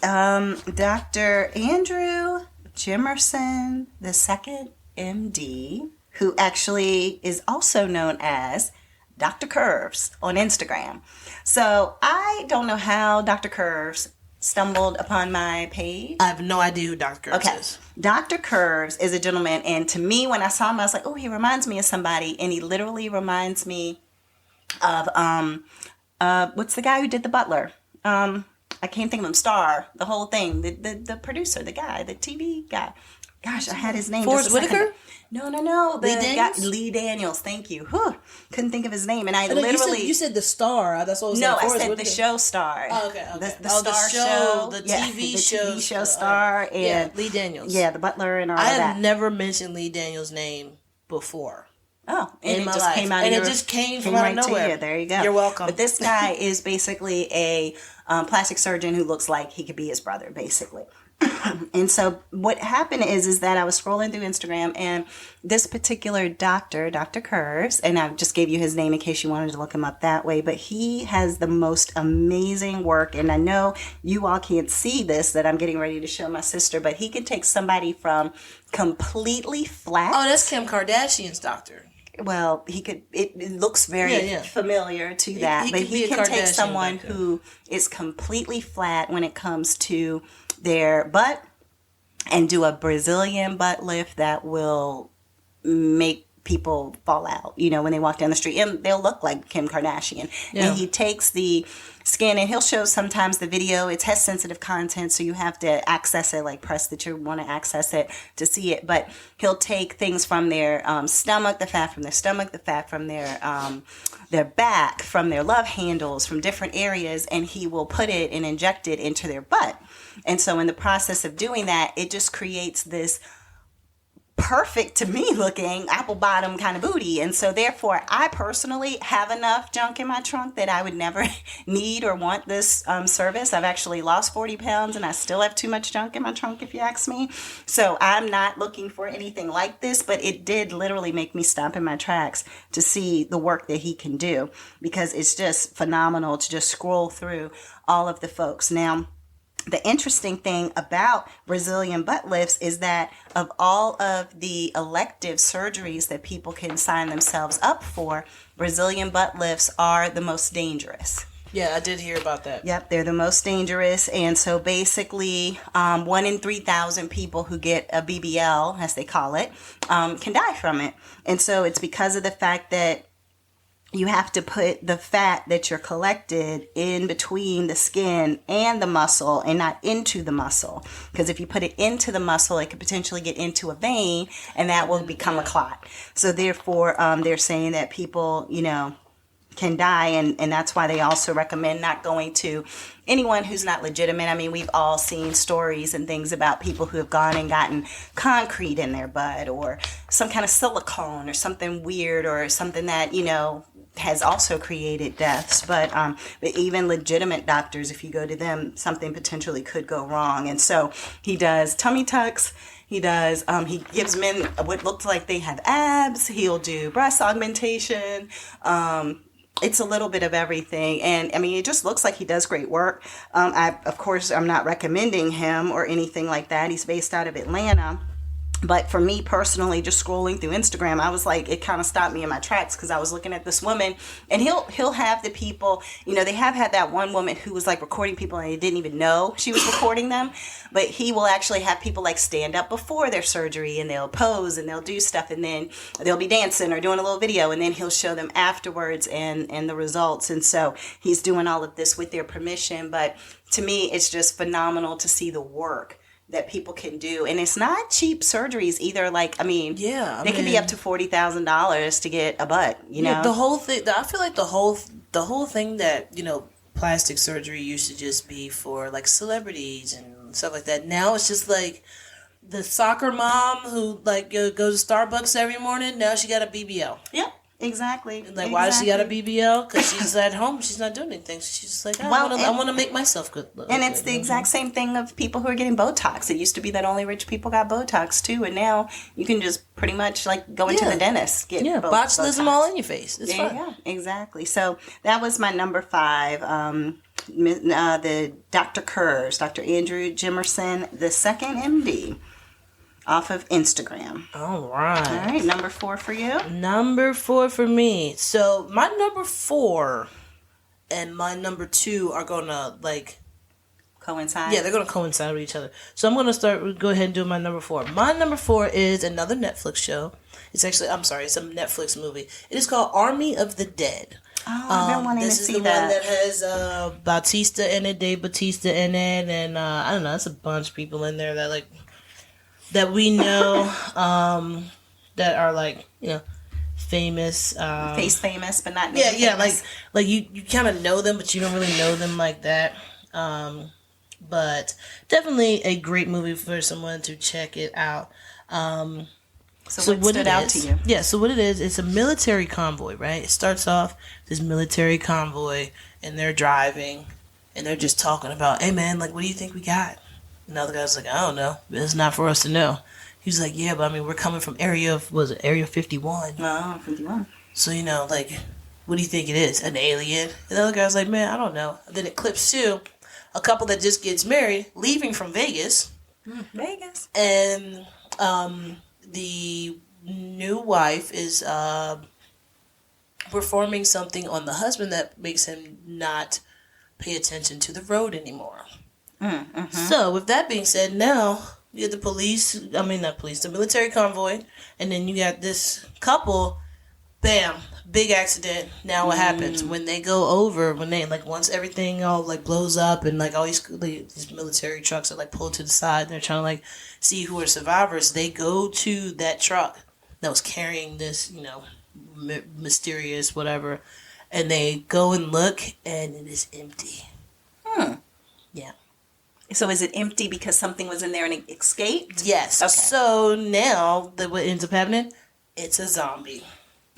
have Dr. Andrew Jimerson II, MD, who actually is also known as Dr. Curves on Instagram. So I don't know how Dr. Curves stumbled upon my page. I have no idea who Dr. Curves is. Dr. Curves is a gentleman, and to me, when I saw him, I was like, oh, he reminds me of somebody, and he literally reminds me of, what's the guy who did The Butler? I can't think of him, Star, the whole thing, the producer, the guy, the TV guy. Gosh, I had his name. Forrest Whitaker? No. Lee Daniels? Lee Daniels, thank you. Couldn't think of his name. And I literally... You said the Star. That's what I was saying. No, I said the show Star. Oh, okay. The Star show. The TV show. TV show Star. And Lee Daniels. Yeah, The Butler and all that. I have never mentioned Lee Daniels' name before. Oh, and in my life. It just came from out of nowhere. There you go. You're welcome. But this guy is basically a plastic surgeon who looks like he could be his brother, basically. And so what happened is that I was scrolling through Instagram, and this particular doctor, Dr. Curves, and I just gave you his name in case you wanted to look him up that way, but he has the most amazing work. And I know you all can't see this that I'm getting ready to show my sister, but he can take somebody from completely flat. Oh, that's Kim Kardashian's doctor. Well, he could. It looks very familiar to that, but he can take someone who is completely flat when it comes to their butt and do a Brazilian butt lift that will make people fall out, when they walk down the street, and they'll look like Kim Kardashian. Yeah. And he takes the skin, and he'll show sometimes the video. It has sensitive content, so you have to access it, like press that you want to access it to see it. But he'll take things from their stomach, the fat from their stomach, the fat from their back, from their love handles, from different areas, and he will put it and inject it into their butt. And so in the process of doing that, it just creates this perfect to me looking apple bottom kind of booty. And so therefore I personally have enough junk in my trunk that I would never need or want this service. I've actually lost 40 pounds and I still have too much junk in my trunk, if you ask me. So I'm not looking for anything like this, but it did literally make me stop in my tracks to see the work that he can do, because it's just phenomenal to just scroll through all of the folks. Now, the interesting thing about Brazilian butt lifts is that of all of the elective surgeries that people can sign themselves up for, Brazilian butt lifts are the most dangerous. Yeah, I did hear about that. Yep, they're the most dangerous. And so basically, 1 in 3,000 people who get a BBL, as they call it, can die from it. And so it's because of the fact that you have to put the fat that you're collected in between the skin and the muscle and not into the muscle. Because if you put it into the muscle, it could potentially get into a vein and that will become a clot. So therefore, they're saying that people, can die. And that's why they also recommend not going to anyone who's not legitimate. I mean, we've all seen stories and things about people who have gone and gotten concrete in their butt or some kind of silicone or something weird or something that, has also created deaths. But even legitimate doctors, if you go to them, something potentially could go wrong. And so he does tummy tucks. He does, he gives men what looks like they have abs. He'll do breast augmentation. It's a little bit of everything. And I mean, it just looks like he does great work. Of course, I'm not recommending him or anything like that. He's based out of Atlanta. But for me personally, just scrolling through Instagram, I was like, it kind of stopped me in my tracks because I was looking at this woman, and he'll have the people, they have had that one woman who was like recording people and they didn't even know she was recording them. But he will actually have people like stand up before their surgery and they'll pose and they'll do stuff, and then they'll be dancing or doing a little video, and then he'll show them afterwards and the results. And so he's doing all of this with their permission. But to me, it's just phenomenal to see the work that people can do, and it's not cheap surgeries either. Like, I mean, they can be up to $40,000 to get a butt. You know, the whole thing. I feel like the whole thing that plastic surgery used to just be for like celebrities and stuff like that. Now it's just like the soccer mom who like goes to Starbucks every morning. Now she got a BBL. Yep. Exactly. Like, why does she got a BBL? Because she's at home. She's not doing anything. She's just like, I want to make myself good look. And it's the exact same thing of people who are getting Botox. It used to be that only rich people got Botox too, and now you can just pretty much like go into the dentist. Get botulism all in your face. It's fine. Yeah, exactly. So that was my number 5. The Dr. Kurz, Dr. Andrew Jimerson, the second MD. Off of Instagram. All right, number 4 for you. Number 4 for me. So my number 4 and my number 2 are gonna like coincide. Yeah, they're gonna coincide with each other. So I'm gonna go ahead and do my number 4. My number 4 is another Netflix show. It's a Netflix movie. It is called Army of the Dead. Oh, I've been wanting to see that. This is the one that has Bautista in it, Dave Bautista in it, and I don't know, it's a bunch of people in there that like. That we know, that are like famous, face famous, but not famous. like you kind of know them, but you don't really know them like that. But definitely a great movie for someone to check it out. So what stood out to you? Yeah, so what it is, it's a military convoy, right? It starts off this military convoy, and they're driving, and they're just talking about, hey man, like what do you think we got? And the other guy's like, I don't know. It's not for us to know. He was like, yeah, but I mean, we're coming from Area 51? No, 51. So, like, what do you think it is? An alien? And the other guy's like, man, I don't know. And then it clips to a couple that just gets married, leaving from Vegas. Vegas. And the new wife is performing something on the husband that makes him not pay attention to the road anymore. Mm-hmm. So, with that being said, now you get the military convoy, and then you got this couple, bam, big accident. Now what happens when they go over, once everything all like blows up and like all these military trucks are like pulled to the side and they're trying to like see who are survivors, they go to that truck that was carrying this, mysterious whatever, and they go and look and it is empty. Yeah. So is it empty because something was in there and it escaped? Yes. Okay. So now what ends up happening? It's a zombie.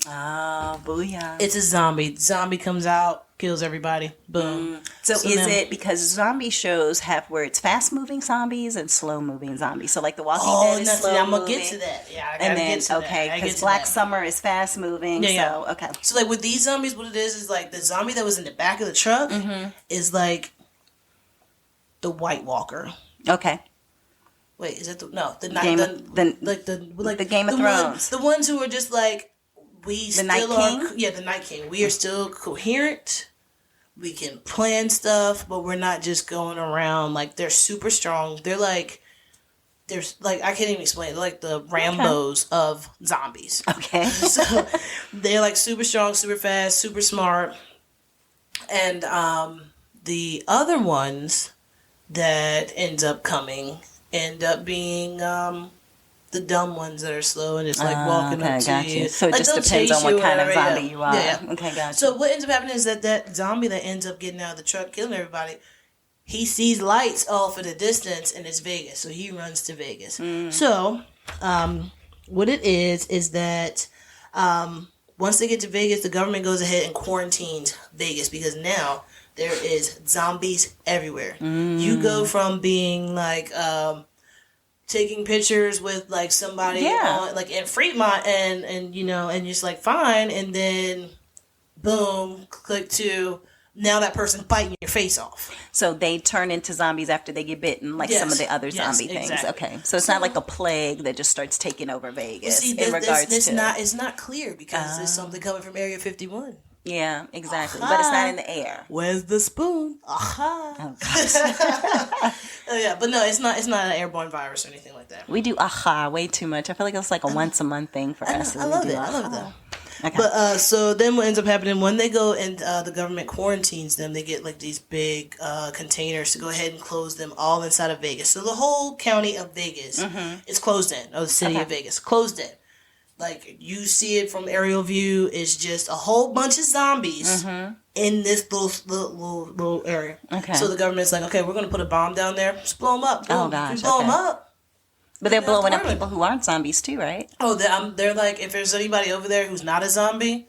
Oh, booyah. It's a zombie. Zombie comes out, kills everybody. Boom. So is it because zombie shows have where it's fast-moving zombies and slow-moving zombies? So like The Walking Dead is slow-moving. I'm going to get to that. Yeah, I got to get to that. Okay, because Black Summer is fast-moving. Yeah. So, okay. So like with these zombies, what it is like the zombie that was in the back of the truck is like the White Walker. Okay. Wait, is it the Game of Thrones? The ones who are just like the Night King. Yeah, the Night King. We are still coherent. We can plan stuff, but we're not just going around like they're super strong. They're like I can't even explain it. They're like the Rambos of zombies. Okay. So they're like super strong, super fast, super smart, and the other ones that end up being the dumb ones that are slow and just like walking up to you. So it just depends on what kind of zombie you are. Yeah. Okay, gotcha. So what ends up happening is that zombie that ends up getting out of the truck, killing everybody, he sees lights off in the distance and it's Vegas. So he runs to Vegas. So what it is that once they get to Vegas, the government goes ahead and quarantines Vegas because now there is zombies everywhere. You go from being like taking pictures with like somebody on, like in Fremont and just like fine, and then boom, click to now that person biting your face off. So they turn into zombies after they get bitten, like some of the other zombie things. Exactly. Okay, so it's not like a plague that just starts taking over Vegas. It's not clear because there's something coming from Area 51. Yeah, exactly. But it's not in the air. Where's the spoon? Aha. Oh, gosh. Oh, yeah, but no, it's not an airborne virus or anything like that. We do aha way too much. I feel like it's like a once a month thing for us. I love it. I love it though. Okay. But so then what ends up happening when they go and the government quarantines them, they get like these big containers to go ahead and close them all inside of Vegas. So the whole county of Vegas is closed in, or the city of Vegas closed in. Like you see it from aerial view, it's just a whole bunch of zombies in this little area. Okay. So the government's like, okay, we're gonna put a bomb down there, just blow them up. Boom. Oh gosh. Blow them up. But they're blowing up people who aren't zombies too, right? Oh, they're like, if there's anybody over there who's not a zombie,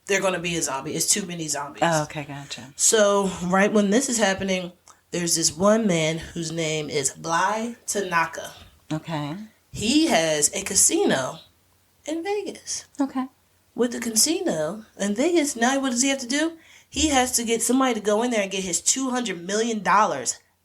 they're going to be a zombie. It's too many zombies. Oh, okay, gotcha. So, right when this is happening, there's this one man whose name is Bly Tanaka. Okay. He has a casino in Vegas. Okay. With the casino in Vegas, now what does he have to do? He has to get somebody to go in there and get his $200 million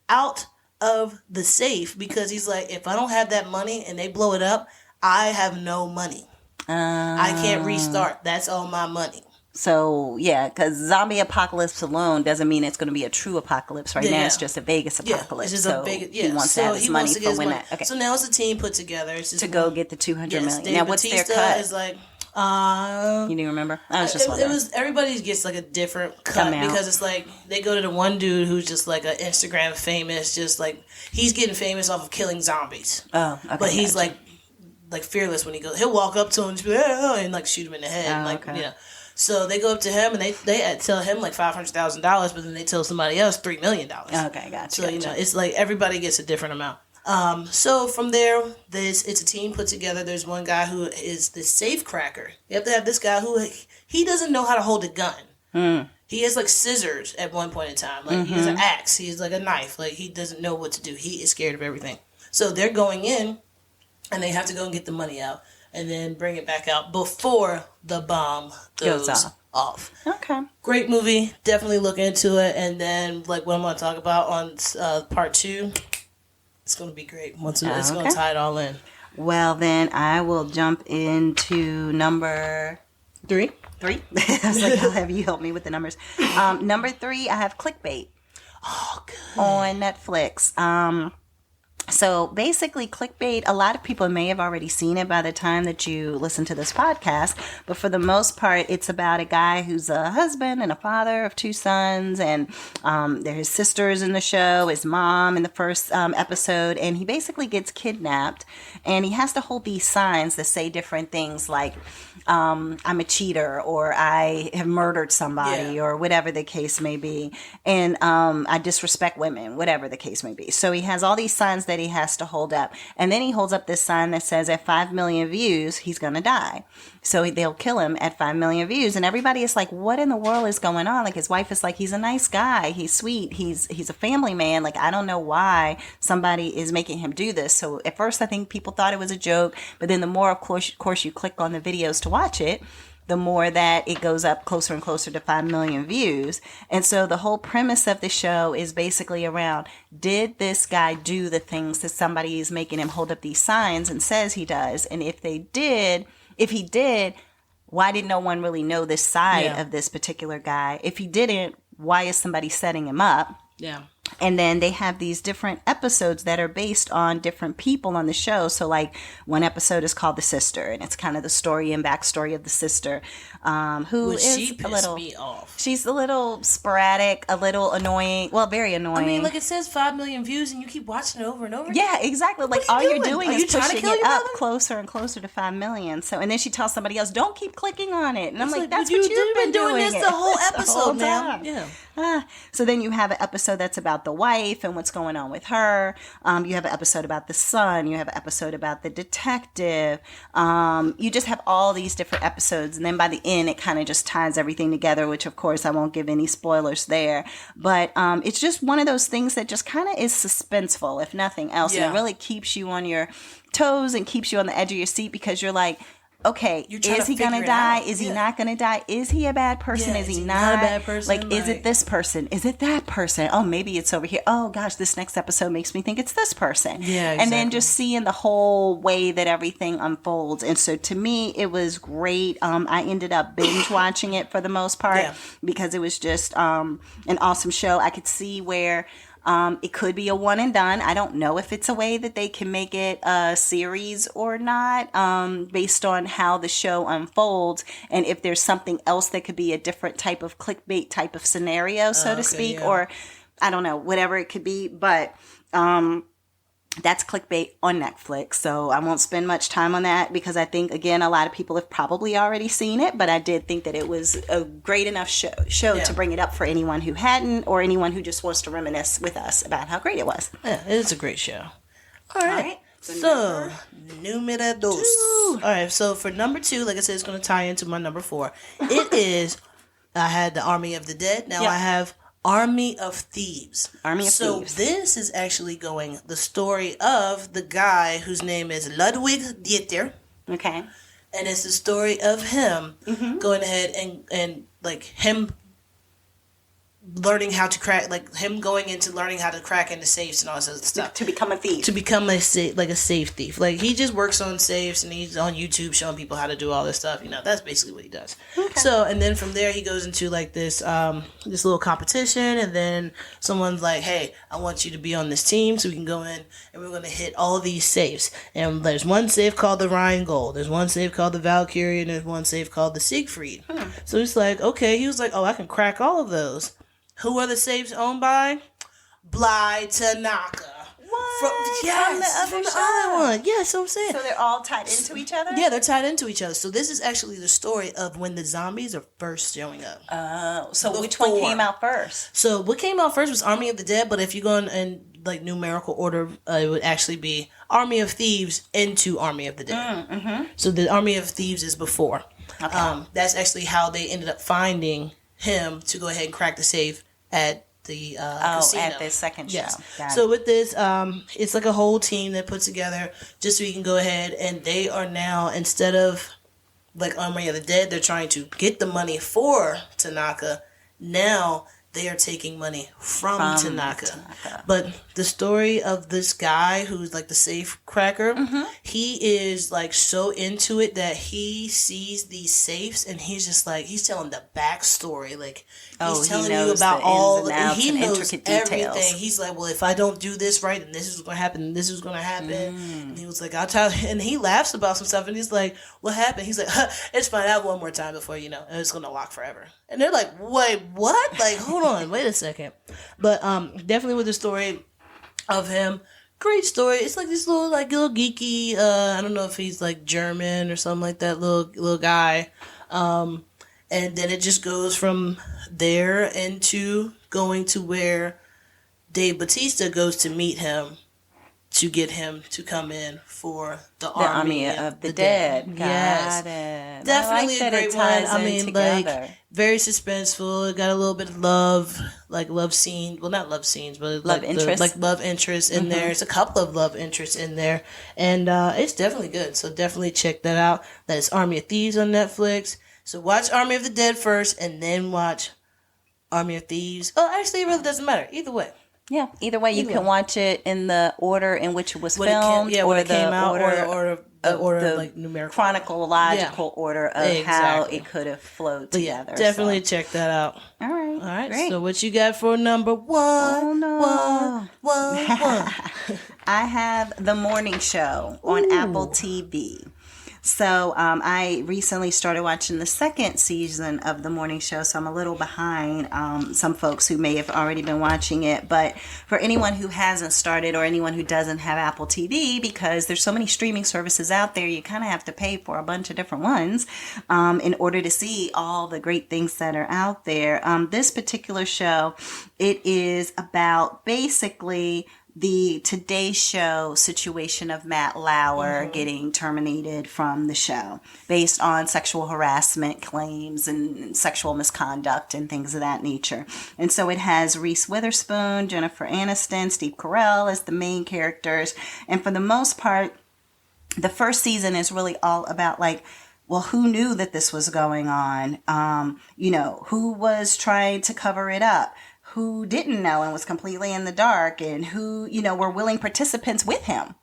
out of the safe, because he's like, if I don't have that money and they blow it up, I have no money. I can't restart. That's all my money. So, yeah, because zombie apocalypse alone doesn't mean it's going to be a true apocalypse. Right now, it's just a Vegas apocalypse. It's just so a Vegas, he wants to have his money for when that. Okay. So now it's a team put together. It's just to go get the $200 million. Dave Now, what's Bautista their cut? is like, you do remember? I was just wondering. It was, everybody gets like a different cut, because it's like they go to the one dude who's just like an Instagram famous, just like he's getting famous off of killing zombies. Oh, okay. But he's like fearless when he goes. He'll walk up to him and, just be, oh, and like shoot him in the head, you know. So they go up to him and they tell him like $500,000, but then they tell somebody else $3 million. Okay, gotcha. So you know, it's like everybody gets a different amount. So from there, it's a team put together. There's one guy who is the safe cracker. You have to have this guy who he doesn't know how to hold a gun. He has like scissors at one point in time. Like he has an axe. He has like a knife. Like he doesn't know what to do. He is scared of everything. So they're going in, and they have to go and get the money out, and then bring it back out before the bomb goes off. Okay. Great movie. Definitely look into it. And then like what I'm going to talk about on part 2. It's going to be great. It's going to tie it all in. Well, then I will jump into number 3. I was like, I'll have you help me with the numbers. Number 3, I have Clickbait. Oh, good. On Netflix. So basically, Clickbait, a lot of people may have already seen it by the time that you listen to this podcast, but for the most part, it's about a guy who's a husband and a father of 2 sons, and there's his sisters in the show, his mom in the first episode, and he basically gets kidnapped, and he has to hold these signs that say different things like, I'm a cheater, or I have murdered somebody, or whatever the case may be, and I disrespect women, whatever the case may be. So he has all these signs that he has to hold up, and then he holds up this sign that says at 5 million views he's gonna die. So they'll kill him at 5 million views, and everybody is like, what in the world is going on? Like his wife is like, he's a nice guy, he's sweet, he's a family man, like I don't know why somebody is making him do this. So at first I think people thought it was a joke, but then the more of course you click on the videos to watch it, the more that it goes up closer and closer to 5 million views. And so the whole premise of the show is basically around, did this guy do the things that somebody is making him hold up these signs and says he does? And if he did, why did no one really know this side of this particular guy? If he didn't, why is somebody setting him up? Yeah. And then they have these different episodes that are based on different people on the show. So like one episode is called The Sister, and it's kind of the story and backstory of the sister, who is she pissed a little me off. She's a little sporadic, a little annoying. Well, very annoying. I mean, like it says 5 million views, and you keep watching it over and over. Yeah, exactly. Like all you're doing is pushing it up closer and closer to 5 million. So, and then she tells somebody else, "Don't keep clicking on it." And I'm like, "That's what you've been doing this the whole episode now." Yeah. So then you have an episode that's about the wife and what's going on with her. You have an episode about the son. You have an episode about the detective. You just have all these different episodes. And then by the end, it kind of just ties everything together, which of course I won't give any spoilers there. But it's just one of those things that just kind of is suspenseful, if nothing else. Yeah. And it really keeps you on your toes and keeps you on the edge of your seat, because you're like, okay, is he going to die? Is he not going to die? Is he a bad person? Is he not? A bad person? Like, is it this person? Is it that person? Oh, maybe it's over here. Oh, gosh, this next episode makes me think it's this person. Yeah, exactly. And then just seeing the whole way that everything unfolds. And so to me, it was great. I ended up binge watching it for the most part because it was just an awesome show. I could see where It could be a one and done. I don't know if it's a way that they can make it a series or not, based on how the show unfolds, and if there's something else that could be a different type of clickbait type of scenario, so to speak, or I don't know, whatever it could be. But that's Clickbait on Netflix, so I won't spend much time on that because I think, again, a lot of people have probably already seen it, but I did think that it was a great enough show to bring it up for anyone who hadn't, or anyone who just wants to reminisce with us about how great it was. Yeah, it is a great show. All right. So, numero dos. All right, so for number 2, like I said, it's going to tie into my number 4. It is, I had the Army of the Dead. Now I have Army of Thieves. Thieves. So this is actually going the story of the guy whose name is Ludwig Dieter. Okay. And it's the story of him going ahead and like him learning how to crack, like him going into learning how to crack into safes and all this other stuff. To become a thief. To become a safe thief. Like he just works on safes and he's on YouTube showing people how to do all this stuff. You know, that's basically what he does. Okay. So, and then from there he goes into like this little competition, and then someone's like, hey, I want you to be on this team so we can go in and we're going to hit all these safes. And there's one safe called the Rheingold. There's one safe called the Valkyrie, and there's one safe called the Siegfried. So it's like, okay, he was like, oh, I can crack all of those. Who are the safes owned by? Bly Tanaka. What? From the other one. Yeah, so I'm saying. So they're all tied into each other? Yeah, they're tied into each other. So this is actually the story of when the zombies are first showing up. Oh, so which one came out first? So what came out first was Army of the Dead, but if you go in like numerical order, it would actually be Army of Thieves into Army of the Dead. So the Army of Thieves is before. Okay. That's actually how they ended up finding him to go ahead and crack the safe at the casino. At the second show. Yes. So with this, it's like a whole team that put together just so you can go ahead, and they are now, instead of like Army of the Dead, they're trying to get the money for Tanaka. Now they are taking money from Tanaka. But the story of this guy who's like the safe cracker, he is like so into it that he sees these safes and he's just like, he's telling the backstory. Like he's telling you about all, and he knows everything. He's like, well, if I don't do this right, and this is going to happen, and this is going to happen. And he was like, I'll tell, and he laughs about some stuff, and he's like, what happened? He's like, it's fine, I have one more time before, you know, and it's going to lock forever. And they're like, wait, what? Like, hold on, wait a second. But definitely with the story of him, great story. It's like this little geeky, I don't know if he's like German or something like that, little guy. And then it just goes from there into going to where Dave Bautista goes to meet him to get him to come in for the Army of the Dead. Got it. Definitely I like a great one. I mean, like, very suspenseful. It got a little bit of love scene. Well, not love scenes, but love interest. Love interest in there. It's a couple of love interests in there. And it's definitely good. So definitely check that out. That is Army of Thieves on Netflix. So watch Army of the Dead first and then watch Army of Thieves. Oh, actually, it really doesn't matter. Either way. Yeah, either way, you can watch it in the order in which it was filmed, or the came out, order like numerical, chronological order of how it could have flowed together. Yeah, definitely check that out. All right, great. So what you got for number 1? Oh, no. One. I have The Morning Show on Apple TV. So I recently started watching the second season of The Morning Show, so I'm a little behind some folks who may have already been watching it. But for anyone who hasn't started, or anyone who doesn't have Apple TV, because there's so many streaming services out there, you kind of have to pay for a bunch of different ones in order to see all the great things that are out there. This particular show, it is about basically the Today Show situation of Matt Lauer getting terminated from the show based on sexual harassment claims and sexual misconduct and things of that nature. And so it has Reese Witherspoon, Jennifer Aniston, Steve Carell as the main characters. And for the most part, the first season is really all about like, well, who knew that this was going on? Who was trying to cover it up? Who didn't know and was completely in the dark, and who, were willing participants with him,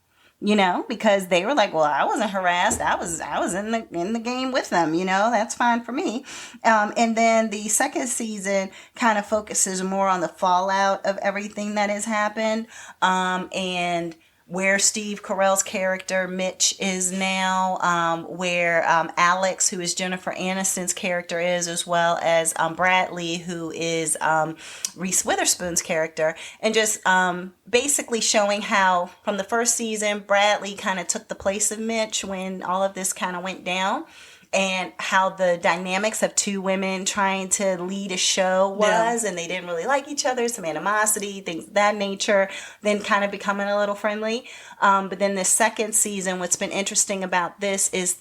you know, because they were like, well, I wasn't harassed. I was in the game with them, you know, that's fine for me. And then the second season kind of focuses more on the fallout of everything that has happened, and where Steve Carell's character Mitch is now, where Alex, who is Jennifer Aniston's character, is, as well as Bradley, who is Reese Witherspoon's character, and just basically showing how from the first season Bradley kind of took the place of Mitch when all of this kind of went down, and how the dynamics of two women trying to lead a show was, and they didn't really like each other, some animosity, things of that nature, then kind of becoming a little friendly. But then the second season, what's been interesting about this is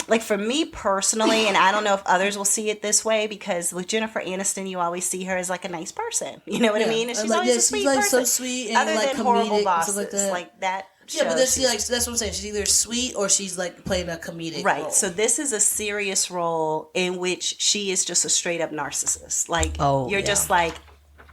like for me personally, and I don't know if others will see it this way, because with Jennifer Aniston, you always see her as like a nice person. You know what I mean? And she's always a sweet person. So sweet and other like than comedic, horrible bosses, like that. Yeah, but that's what I'm saying. She's either sweet or she's like playing a comedic role. So this is a serious role in which she is just a straight up narcissist. Like, you're just like,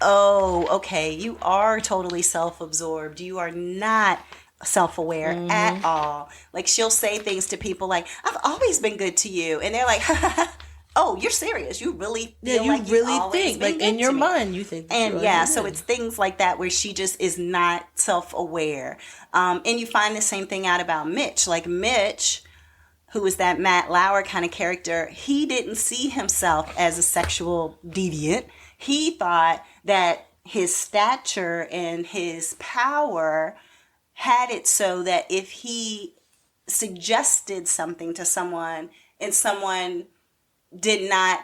oh, okay, you are totally self-absorbed. You are not self-aware at all. Like, she'll say things to people like, I've always been good to you. And they're like, oh, you're serious. You really feel like you really think, like in your mind, you think. And so it's things like that where she just is not self-aware. And you find the same thing out about Mitch. Like Mitch, who is that Matt Lauer kind of character, he didn't see himself as a sexual deviant. He thought that his stature and his power had it so that if he suggested something to someone and someone did not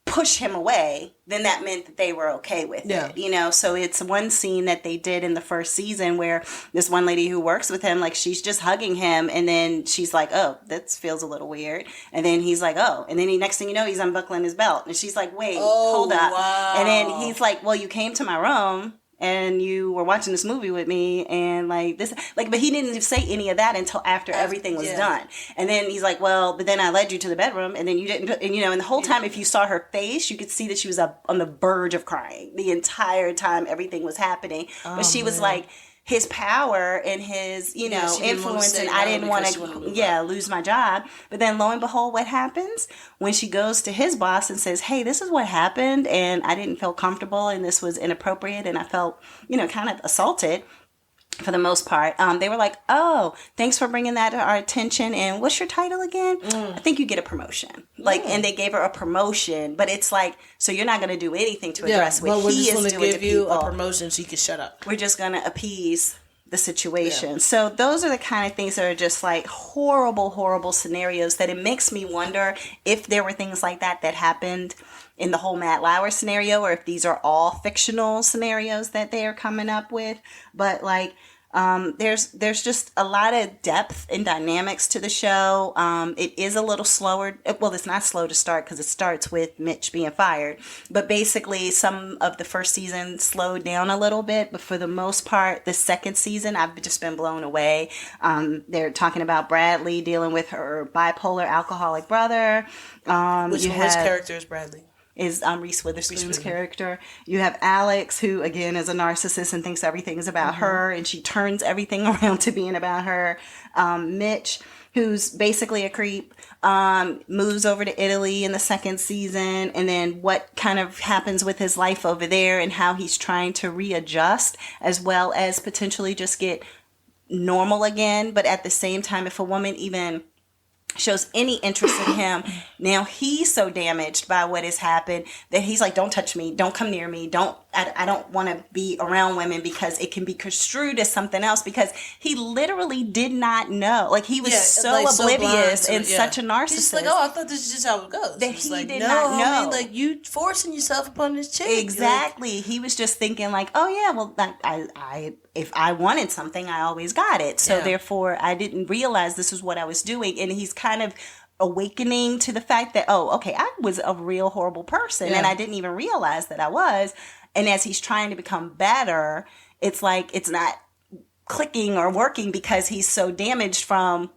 push him away, then that meant that they were okay with it, you know? So it's one scene that they did in the first season where this one lady who works with him, like, she's just hugging him, and then she's like, oh, that feels a little weird. And then he's like, oh, and then next thing you know, he's unbuckling his belt, and she's like, wait, hold up. Wow. And then he's like, well, you came to my room and you were watching this movie with me, and like this, like, but he didn't say any of that until after everything was done. And then he's like, well, but then I led you to the bedroom, and then you didn't, and you know, and the whole time, if you saw her face, you could see that she was up on the verge of crying the entire time everything was happening. But she was like, his power and his, you know, influence, and I didn't want to, lose my job. But then lo and behold, what happens when she goes to his boss and says, hey, this is what happened, and I didn't feel comfortable, and this was inappropriate, and I felt, you know, kind of assaulted. For the most part, they were like, oh, thanks for bringing that to our attention. And what's your title again? I think you get a promotion. Like, and they gave her a promotion, but it's like, so you're not going to do anything to address what he is doing to people. We're just going to give you a promotion so you can shut up. We're just going to appease the situation. Yeah. So those are the kind of things that are just like horrible, horrible scenarios that it makes me wonder if there were things like that happened in the whole Matt Lauer scenario, or if these are all fictional scenarios that they are coming up with. But like, there's just a lot of depth and dynamics to the show. It is a little slower. Well, it's not slow to start because it starts with Mitch being fired. But basically, some of the first season slowed down a little bit. But for the most part, the second season, I've just been blown away. They're talking about Bradley dealing with her bipolar alcoholic brother. Which character is Bradley? Is Reese Witherspoon's character. You have Alex, who again is a narcissist and thinks everything is about her, and she turns everything around to being about her. Mitch, who's basically a creep, moves over to Italy in the second season, and then what kind of happens with his life over there and how he's trying to readjust, as well as potentially just get normal again. But at the same time, if a woman even shows any interest in him, now he's so damaged by what has happened that he's like, don't touch me, don't come near me, I don't want to be around women because it can be construed as something else, because he literally did not know. Like, he was so oblivious and such a narcissist. He's like, oh, I thought this is just how it goes. That he did not know. I mean, like, you forcing yourself upon this chick. Exactly. Like, he was just thinking like, oh yeah, well, I if I wanted something, I always got it. So therefore, I didn't realize this is what I was doing. And he's kind of awakening to the fact that, oh, okay, I was a real horrible person, and I didn't even realize that I was. And as he's trying to become better, it's like it's not clicking or working because he's so damaged from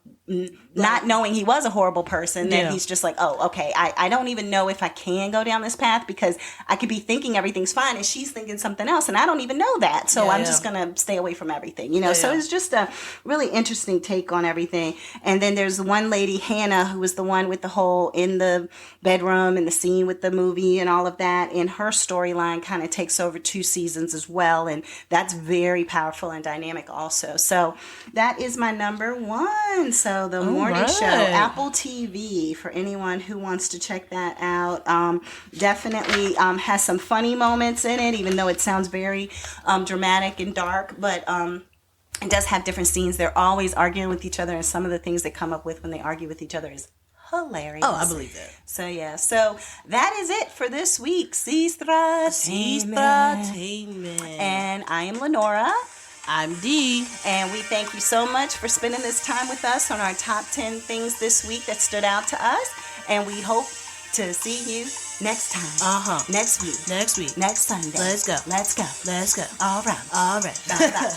not knowing he was a horrible person, then he's just like, oh, okay, I don't even know if I can go down this path because I could be thinking everything's fine and she's thinking something else and I don't even know that. So I'm just going to stay away from everything, you know? So it's just a really interesting take on everything. And then there's one lady, Hannah, who was the one with the whole in the bedroom and the scene with the movie and all of that. And her storyline kind of takes over 2 seasons as well. And that's very powerful and dynamic also. So that is my number 1. So The Morning Show, Apple TV, for anyone who wants to check that out. Definitely has some funny moments in it, even though it sounds very dramatic and dark, but it does have different scenes. They're always arguing with each other, and some of the things they come up with when they argue with each other is hilarious. Oh, I believe that. So yeah, so that is it for this week. Sestra-Tainment. And I am Lenora. I'm Dee. And we thank you so much for spending this time with us on our top 10 things this week that stood out to us. And we hope to see you next time. Next week. Next week. Next Sunday. Let's go. Let's go. Let's go. All right. All right. Bye-bye.